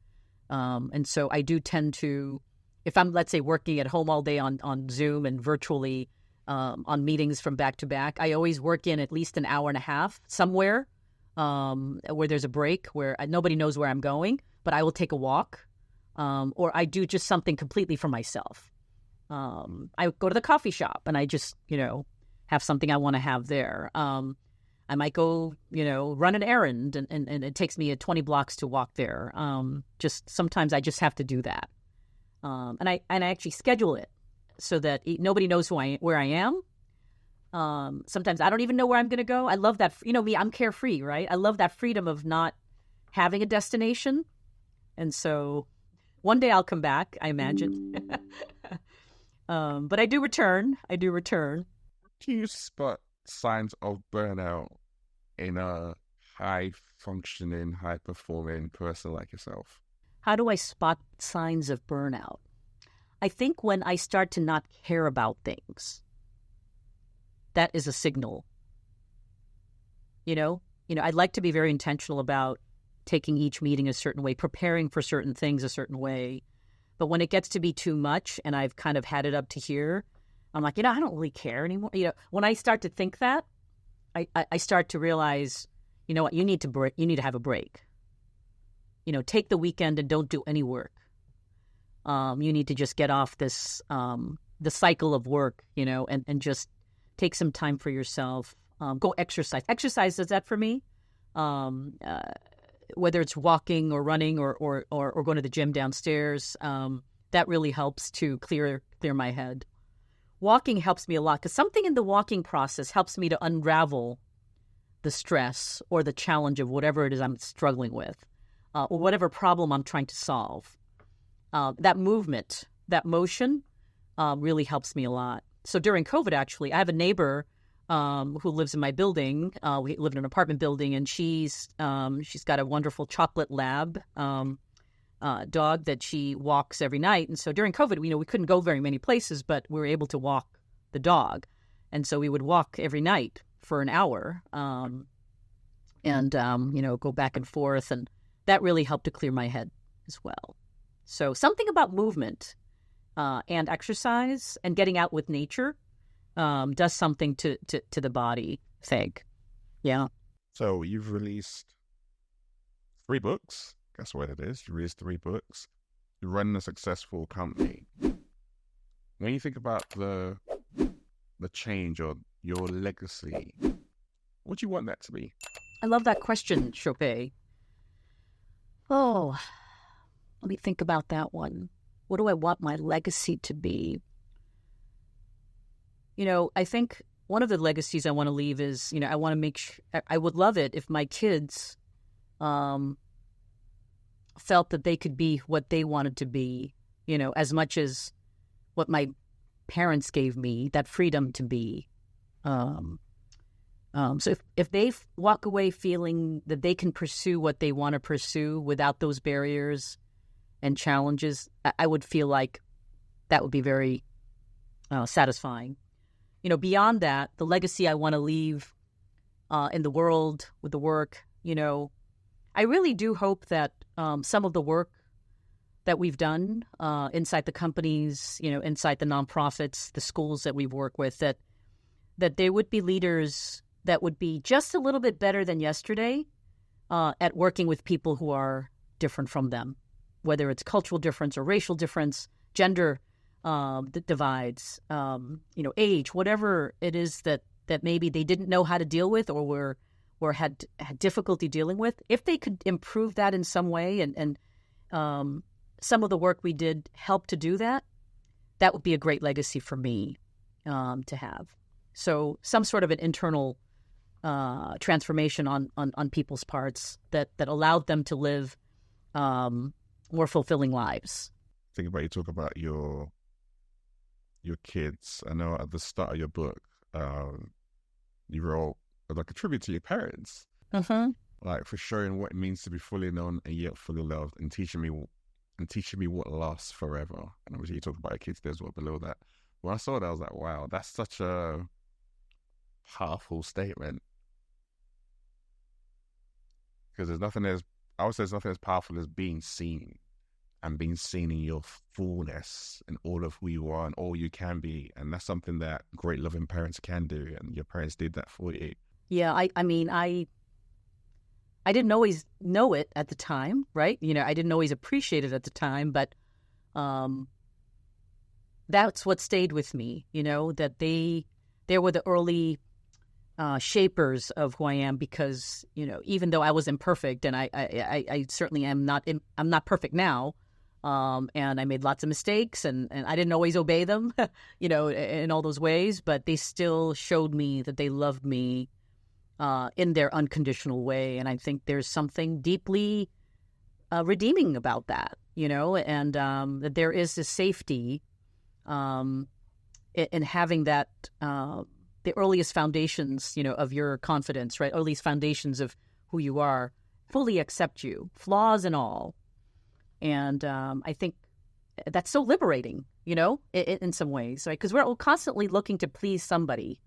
And so I do tend to, if I'm, let's say, working at home all day on Zoom and virtually on meetings from back to back, I always work in at least an hour and a half somewhere where there's a break, where nobody knows where I'm going, but I will take a walk, or I do just something completely for myself. I go to the coffee shop and I just, have something I want to have there. I might go, run an errand and it takes me 20 blocks to walk there. Just sometimes I just have to do that. And I actually schedule it so that nobody knows where I am. Sometimes I don't even know where I'm going to go. I love that, me, I'm carefree, right? I love that freedom of not having a destination. And so one day I'll come back, I imagine. But I do return. Do you spot signs of burnout in a high-functioning, high-performing person like yourself? How do I spot signs of burnout? I think when I start to not care about things, that is a signal. I'd like to be very intentional about taking each meeting a certain way, preparing for certain things a certain way. But when it gets to be too much and I've kind of had it up to here, I'm like, I don't really care anymore. When I start to think that, I start to realize, what, you need to have a break. Take the weekend and don't do any work. You need to just get off this, the cycle of work, and just take some time for yourself. Go exercise. Exercise does that for me. Whether it's walking or running or going to the gym downstairs, that really helps to clear my head. Walking helps me a lot because something in the walking process helps me to unravel the stress or the challenge of whatever it is I'm struggling with, or whatever problem I'm trying to solve. That movement, that motion, really helps me a lot. So during COVID, actually, I have a neighbor who lives in my building. We live in an apartment building, and she's got a wonderful chocolate lab dog that she walks every night. And so during COVID, we couldn't go very many places, but we were able to walk the dog. And so we would walk every night for an hour and go back and forth. And that really helped to clear my head as well. So something about movement and exercise and getting out with nature does something to the body, I think. Yeah. So you've released 3 books. Guess what it is? You released 3 books. You run a successful company. When you think about the change or your legacy, what do you want that to be? I love that question, 𝐦𝐤. Oh, let me think about that one. What do I want my legacy to be? I think one of the legacies I want to leave is, I want to make sure, I would love it if my kids felt that they could be what they wanted to be, as much as what my parents gave me, that freedom to be. So if they walk away feeling that they can pursue what they want to pursue without those barriers and challenges, I would feel like that would be very satisfying. Beyond that, the legacy I want to leave in the world with the work, I really do hope that some of the work that we've done inside the companies, inside the nonprofits, the schools that we work with, that there would be leaders that would be just a little bit better than yesterday at working with people who are different from them, whether it's cultural difference or racial difference, gender divides, age, whatever it is that maybe they didn't know how to deal with or had difficulty dealing with. If they could improve that in some way and some of the work we did help to do that, that would be a great legacy for me to have. So some sort of an internal transformation on people's parts that allowed them to live more fulfilling lives. Think about, you talk about your kids. I know at the start of your book, you wrote like a tribute to your parents, like for showing what it means to be fully known and yet fully loved, and teaching me what lasts forever. And obviously, you talk about your kids there as well below that. When I saw that, I was like, wow, that's such a powerful statement. Because there's nothing as powerful as being seen, and being seen in your fullness and all of who you are and all you can be. And that's something that great loving parents can do. And your parents did that for you. Yeah, I mean, I didn't always know it at the time, right? I didn't always appreciate it at the time, but that's what stayed with me, that they were the early shapers of who I am, because, even though I was imperfect, and I certainly am not, I'm not perfect now, and I made lots of mistakes, and I didn't always obey them, in all those ways, but they still showed me that they loved me in their unconditional way. And I think there's something deeply redeeming about that, and that there is a safety in having that, the earliest foundations, of your confidence, right? Earliest foundations of who you are fully accept you, flaws and all. And I think that's so liberating, in some ways, right? Because we're constantly looking to please somebody,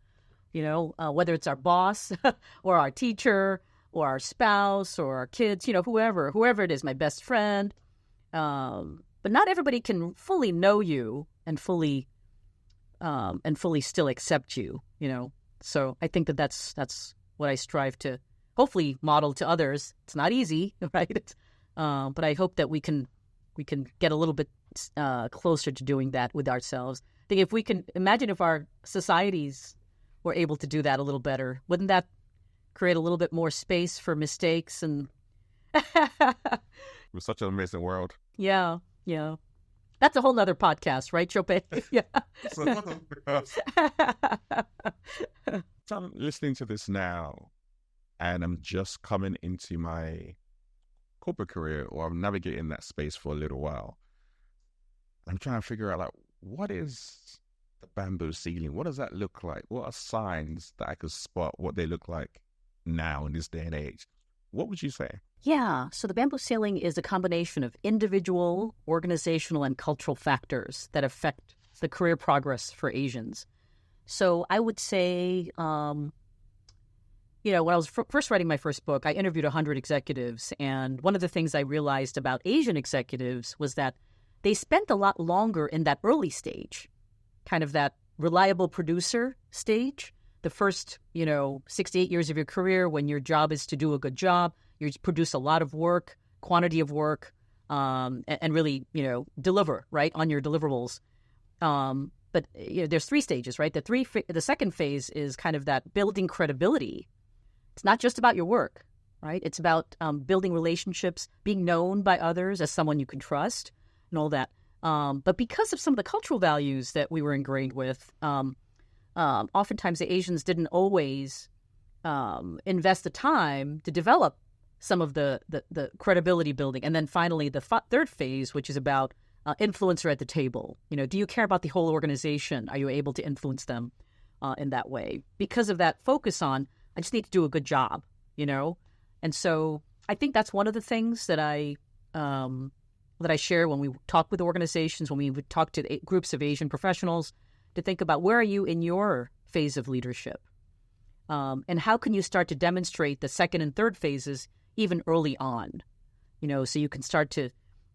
whether it's our boss or our teacher or our spouse or our kids, whoever it is, my best friend. But not everybody can fully know you and fully still accept you, So I think that's what I strive to hopefully model to others. It's not easy, right? But I hope that we can get a little bit closer to doing that with ourselves. I think if we can imagine if our societies were able to do that a little better, wouldn't that create a little bit more space for mistakes? And It was such an amazing world. Yeah. That's a whole nother podcast, right, 𝐦𝐤? Yeah. So I'm listening to this now, and I'm just coming into my corporate career, or I'm navigating that space for a little while. I'm trying to figure out, like, what is the bamboo ceiling? What does that look like? What are signs that I could spot what they look like now in this day and age? what would you say? Yeah, so the bamboo ceiling is a combination of individual, organizational, and cultural factors that affect the career progress for Asians. So I would say, when I was first writing my first book, I interviewed 100 executives. And one of the things I realized about Asian executives was that they spent a lot longer in that early stage, kind of that reliable producer stage, the first, 6 to 8 years of your career when your job is to do a good job. You produce a lot of work, quantity of work, and really, deliver, right, on your deliverables. But there's 3 stages, right? The second phase is kind of that building credibility. It's not just about your work, right? It's about building relationships, being known by others as someone you can trust and all that. But because of some of the cultural values that we were ingrained with, oftentimes the Asians didn't always invest the time to develop some of the credibility building. And then finally, the third phase, which is about influencer at the table. Do you care about the whole organization? Are you able to influence them in that way? Because of that focus on, I just need to do a good job, And so I think that's one of the things that I share when we talk with organizations, when we would talk to groups of Asian professionals, to think about where are you in your phase of leadership? And how can you start to demonstrate the second and third phases even early on, so you can start to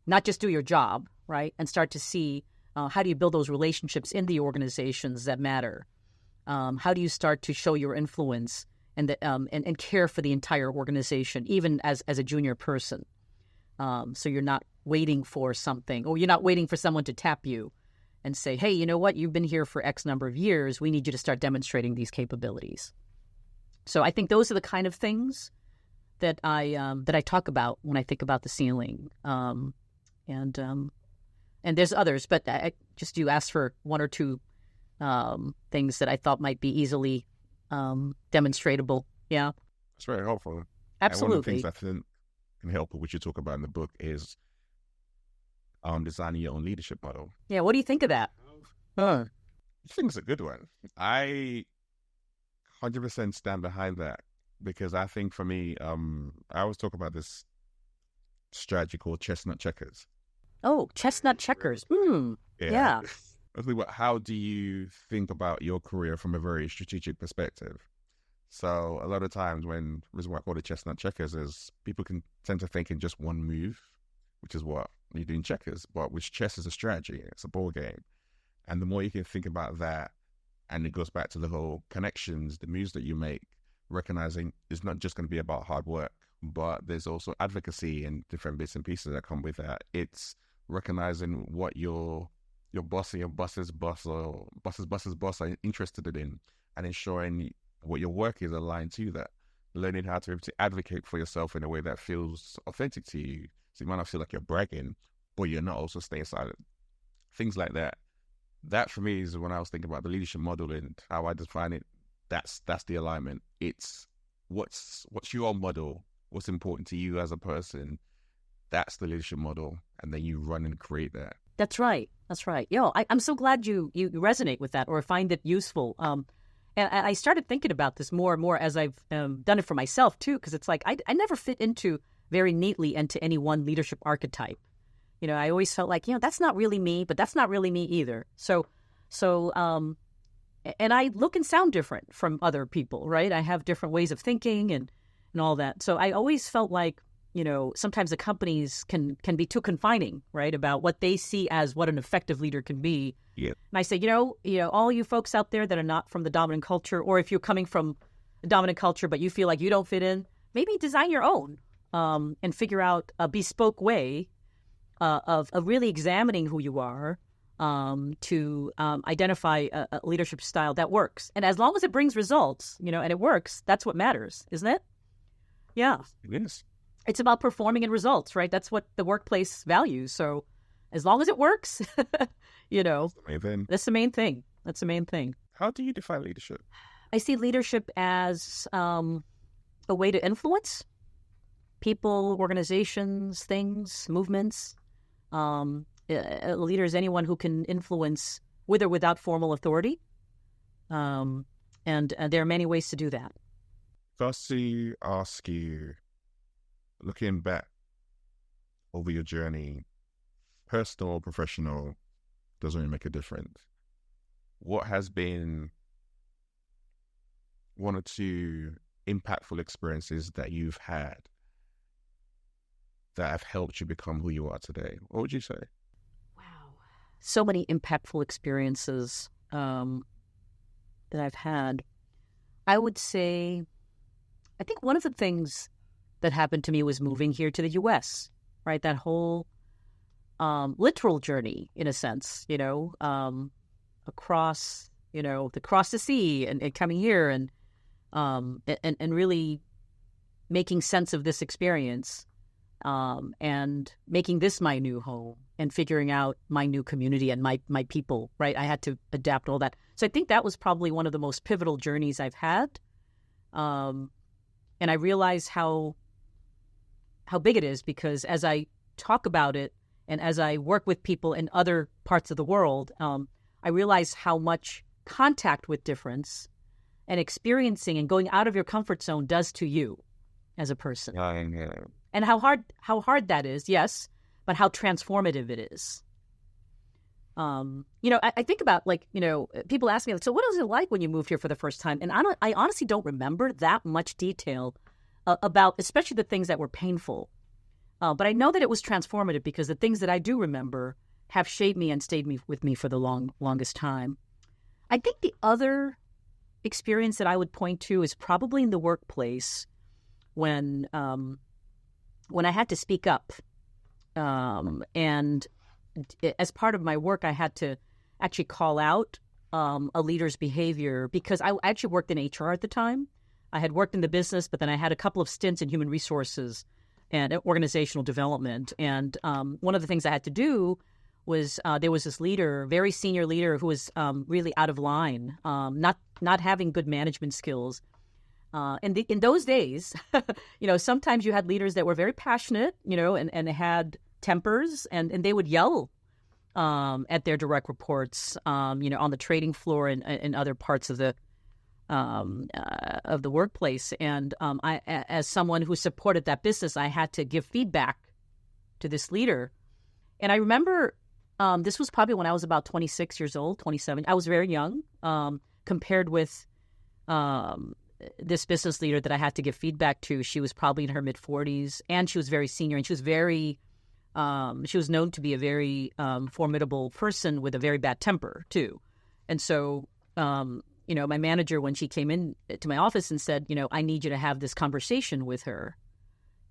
not just do your job, right, and start to see how do you build those relationships in the organizations that matter? How do you start to show your influence and care for the entire organization, even as a junior person? So you're not waiting for something, or you're not waiting for someone to tap you and say, hey, you know what, you've been here for X number of years. We need you to start demonstrating these capabilities. So I think those are the kind of things that I talk about when I think about the ceiling, and there's others, but you asked for one or two things that I thought might be easily demonstratable. Yeah, that's very helpful. Absolutely. And one of the things I think can help, which you talk about in the book, is designing your own leadership model. Yeah, what do you think of that? I think it's a good one. I 100% stand behind that. Because I think for me, I always talk about this strategy called chestnut checkers. Oh, chestnut checkers. Yeah. I think about how do you think about your career from a very strategic perspective? So a lot of times the reason why I call it chestnut checkers is people can tend to think in just one move, which is what you're doing checkers, but which chess is a strategy. It's a ball game. And the more you can think about that, and it goes back to the whole connections, the moves that you make, recognizing it's not just going to be about hard work, but there's also advocacy and different bits and pieces that come with that. It's recognizing what your boss and your boss's boss or boss's boss are interested in, and ensuring what your work is aligned to that. Learning how to be able to advocate for yourself in a way that feels authentic to you. So you might not feel like you're bragging, but you're not also staying silent. Things like that. That for me is when I was thinking about the leadership model and how I define it. That's the alignment. It's what's your model, what's important to you as a person. That's the leadership model, and then you run and create that. That's right. I'm so glad you resonate with that or find it useful. And I started thinking about this more and more as I've done it for myself too, because it's like I never fit into very neatly into any one leadership archetype. I always felt like that's not really me, but that's not really me either. So. And I look and sound different from other people, right? I have different ways of thinking and all that. So I always felt like, sometimes the companies can be too confining, right, about what they see as what an effective leader can be. Yeah. And I say, all you folks out there that are not from the dominant culture, or if you're coming from a dominant culture but you feel like you don't fit in, maybe design your own and figure out a bespoke way of really examining who you are. To identify a leadership style that works. And as long as it brings results, and it works, that's what matters, isn't it? Yeah. It is. It's about performing and results, right? That's what the workplace values. So as long as it works, that's the main thing. That's the main thing. How do you define leadership? I see leadership as a way to influence people, organizations, things, movements. A leader is anyone who can influence with or without formal authority. And there are many ways to do that. Thus to ask you, looking back over your journey, personal or professional, doesn't really make a difference. What has been one or two impactful experiences that you've had that have helped you become who you are today? What would you say? Wow. So many impactful experiences that I've had. I would say, I think one of the things that happened to me was moving here to the U.S., right? That whole literal journey, in a sense, across the sea and coming here and really making sense of this experience and making this my new home and figuring out my new community and my people, right? I had to adapt all that. So I think that was probably one of the most pivotal journeys I've had. And I realize how big it is, because as I talk about it and as I work with people in other parts of the world, I realize how much contact with difference and experiencing and going out of your comfort zone does to you as a person. Yeah. And how hard that is, yes, but how transformative it is. I think about, people ask me, so what was it like when you moved here for the first time? And I honestly don't remember that much detail about, especially the things that were painful. But I know that it was transformative, because the things that I do remember have shaped me and stayed with me for the longest time. I think the other experience that I would point to is probably in the workplace when I had to speak up. And as part of my work, I had to actually call out a leader's behavior, because I actually worked in HR at the time. I had worked in the business, but then I had a couple of stints in human resources and organizational development. And one of the things I had to do was there was this leader, very senior leader, who was really out of line, not having good management skills. And in those days, sometimes you had leaders that were very passionate, and had tempers, and they would yell at their direct reports, on the trading floor and other parts of the workplace. And I, as someone who supported that business, I had to give feedback to this leader. And I remember this was probably when I was about 26 years old, 27. I was very young compared with this business leader that I had to give feedback to. She was probably in her mid-40s, and she was very senior, and she was she was known to be a very formidable person with a very bad temper too. And so, my manager, when she came in to my office and said, I need you to have this conversation with her,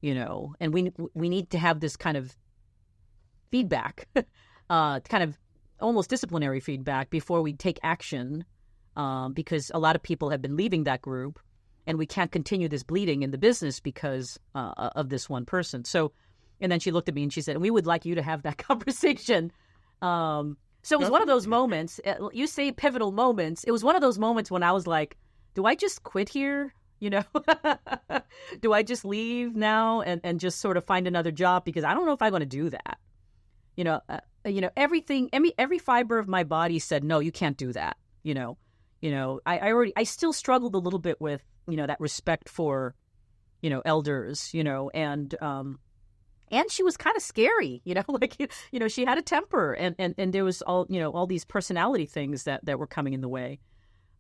and we need to have this kind of feedback, kind of almost disciplinary feedback before we take action. Because a lot of people have been leaving that group, and we can't continue this bleeding in the business because of this one person. So, and then she looked at me and she said, "We would like you to have that conversation." So it was one of those moments. You say pivotal moments. It was one of those moments when I was like, "Do I just quit here? Do I just leave now and just sort of find another job? Because I don't know if I'm going to do that." Everything, every fiber of my body said, "No, you can't do that." I still struggled a little bit with, that respect for, elders, and she was kind of scary, she had a temper and there was all these personality things that were coming in the way.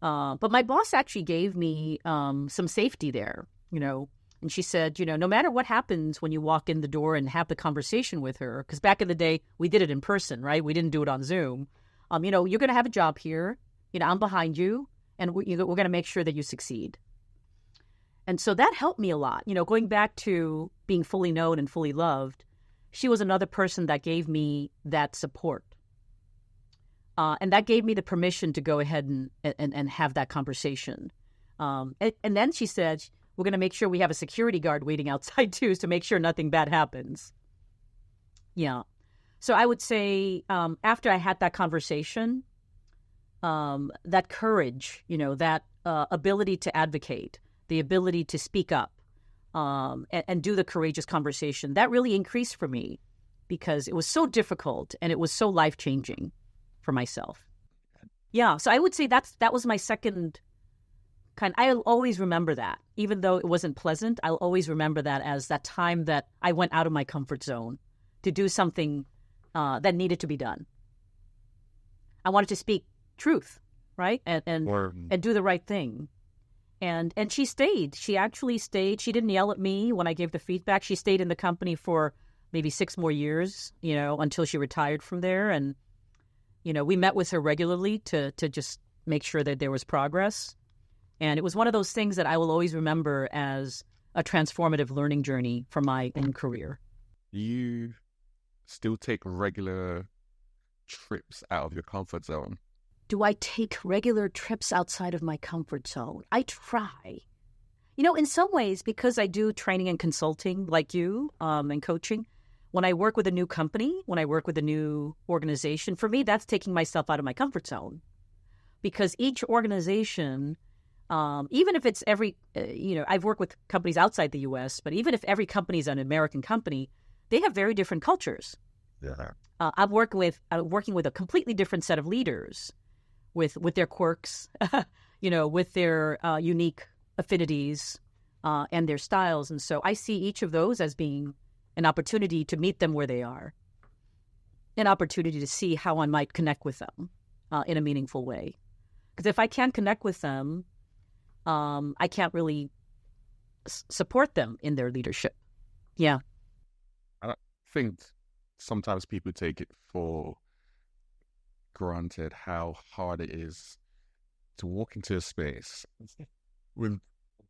But my boss actually gave me some safety there, and she said, no matter what happens when you walk in the door and have the conversation with her, because back in the day, we did it in person, right? We didn't do it on Zoom. You're going to have a job here. I'm behind you, and we're going to make sure that you succeed. And so that helped me a lot. Going back to being fully known and fully loved, she was another person that gave me that support. And that gave me the permission to go ahead and have that conversation. And then she said, we're going to make sure we have a security guard waiting outside too, to make sure nothing bad happens. Yeah. So I would say after I had that conversation, that courage, that ability to advocate, the ability to speak up and do the courageous conversation, that really increased for me, because it was so difficult and it was so life-changing for myself. Yeah, so I would say that was my second I'll always remember that. Even though it wasn't pleasant, I'll always remember that as that time that I went out of my comfort zone to do something that needed to be done. I wanted to speak truth, right? And do the right thing. And she stayed. She actually stayed. She didn't yell at me when I gave the feedback. She stayed in the company for maybe 6 more years, until she retired from there. And, we met with her regularly to just make sure that there was progress. And it was one of those things that I will always remember as a transformative learning journey for my own career. You still take regular trips out of your comfort zone? Do I take regular trips outside of my comfort zone? I try. In some ways, because I do training and consulting like you and coaching, when I work with a new company, when I work with a new organization, for me, that's taking myself out of my comfort zone. Because each organization, even if it's I've worked with companies outside the U.S., but even if every company is an American company, they have very different cultures. Yeah. I'm working with a completely different set of leaders with their quirks, with their unique affinities and their styles. And so I see each of those as being an opportunity to meet them where they are, an opportunity to see how I might connect with them in a meaningful way. Because if I can't connect with them, I can't really support them in their leadership. Yeah. I think sometimes people take it for granted how hard it is to walk into a space with a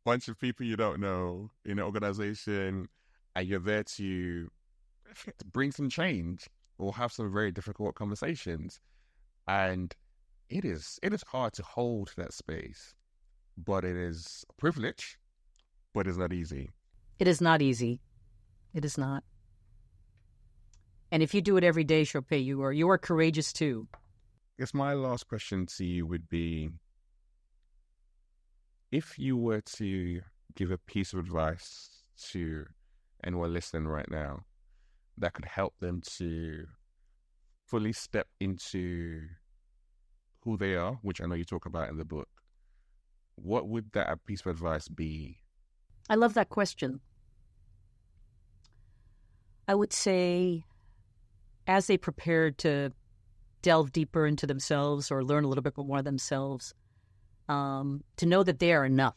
bunch of people you don't know in an organization, and you're there to bring some change or have some very difficult conversations. And it is hard to hold that space, but it is a privilege, but it's not easy. It is not easy. It is not. And if you do it every day, 𝐭ope, you are courageous too. I guess my last question to you would be, if you were to give a piece of advice to anyone listening right now that could help them to fully step into who they are, which I know you talk about in the book, what would that piece of advice be? I love that question. I would say, as they prepare to delve deeper into themselves or learn a little bit more themselves, to know that they are enough.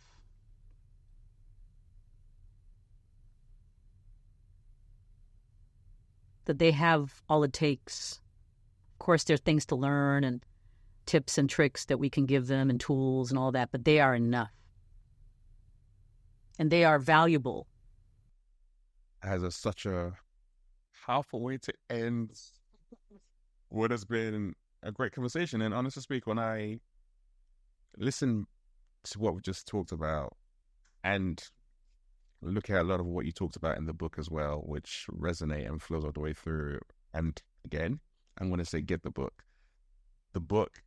That they have all it takes. Of course, there are things to learn and tips and tricks that we can give them and tools and all that, but they are enough. And they are valuable. As such a powerful way to end what has been a great conversation. And honestly speak, when I listen to what we just talked about and look at a lot of what you talked about in the book as well, which resonate and flows all the way through. And again, I'm going to say, get the book. The book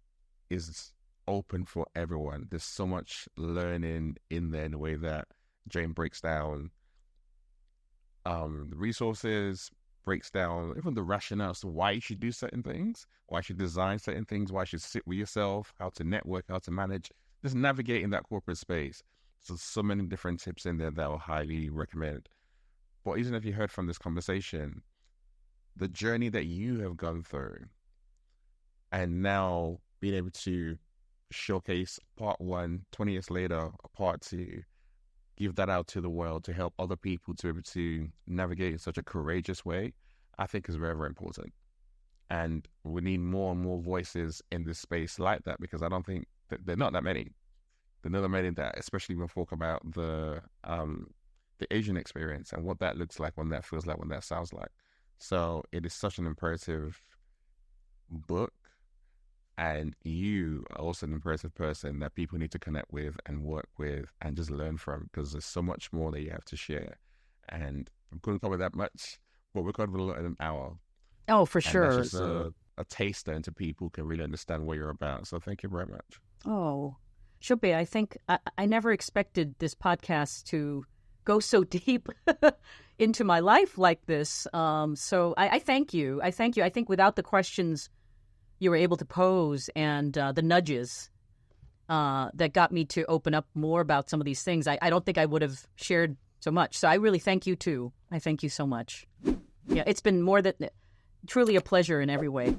is open for everyone. There's so much learning in there in the way that Jane breaks down the resources, breaks down even the rationales to why you should do certain things, why you should design certain things, why you should sit with yourself, how to network, how to manage, just navigating that corporate space. So many different tips in there that I'll highly recommend. But even if you heard from this conversation, the journey that you have gone through, and now being able to showcase part 1, 20 years later, part 2, give that out to the world to help other people to be able to navigate in such a courageous way, I think is very, very important. And we need more and more voices in this space like that, because I don't think that they're not that many. They're not that many that, especially when we talk about the Asian experience and what that looks like, when that feels like, when that sounds like. So it is such an imperative book, and you are also an imperative person that people need to connect with and work with and just learn from, because there's so much more that you have to share. And I couldn't cover that much, but we covered a lot in an hour. Oh, for and sure. That's just a taster into people can really understand what you're about. So thank you very much. Oh, 𝐭ope, I think I never expected this podcast to go so deep into my life like this. So I thank you. I thank you. I think without the questions you were able to pose and the nudges that got me to open up more about some of these things. I don't think I would have shared so much. So I really thank you too. I thank you so much. Yeah, it's been more than truly a pleasure in every way.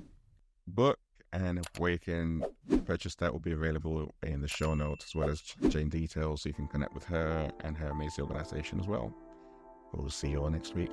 Book and where you can purchase that will be available in the show notes, as well as Jane details, so you can connect with her and her amazing organization as well. We'll see you all next week.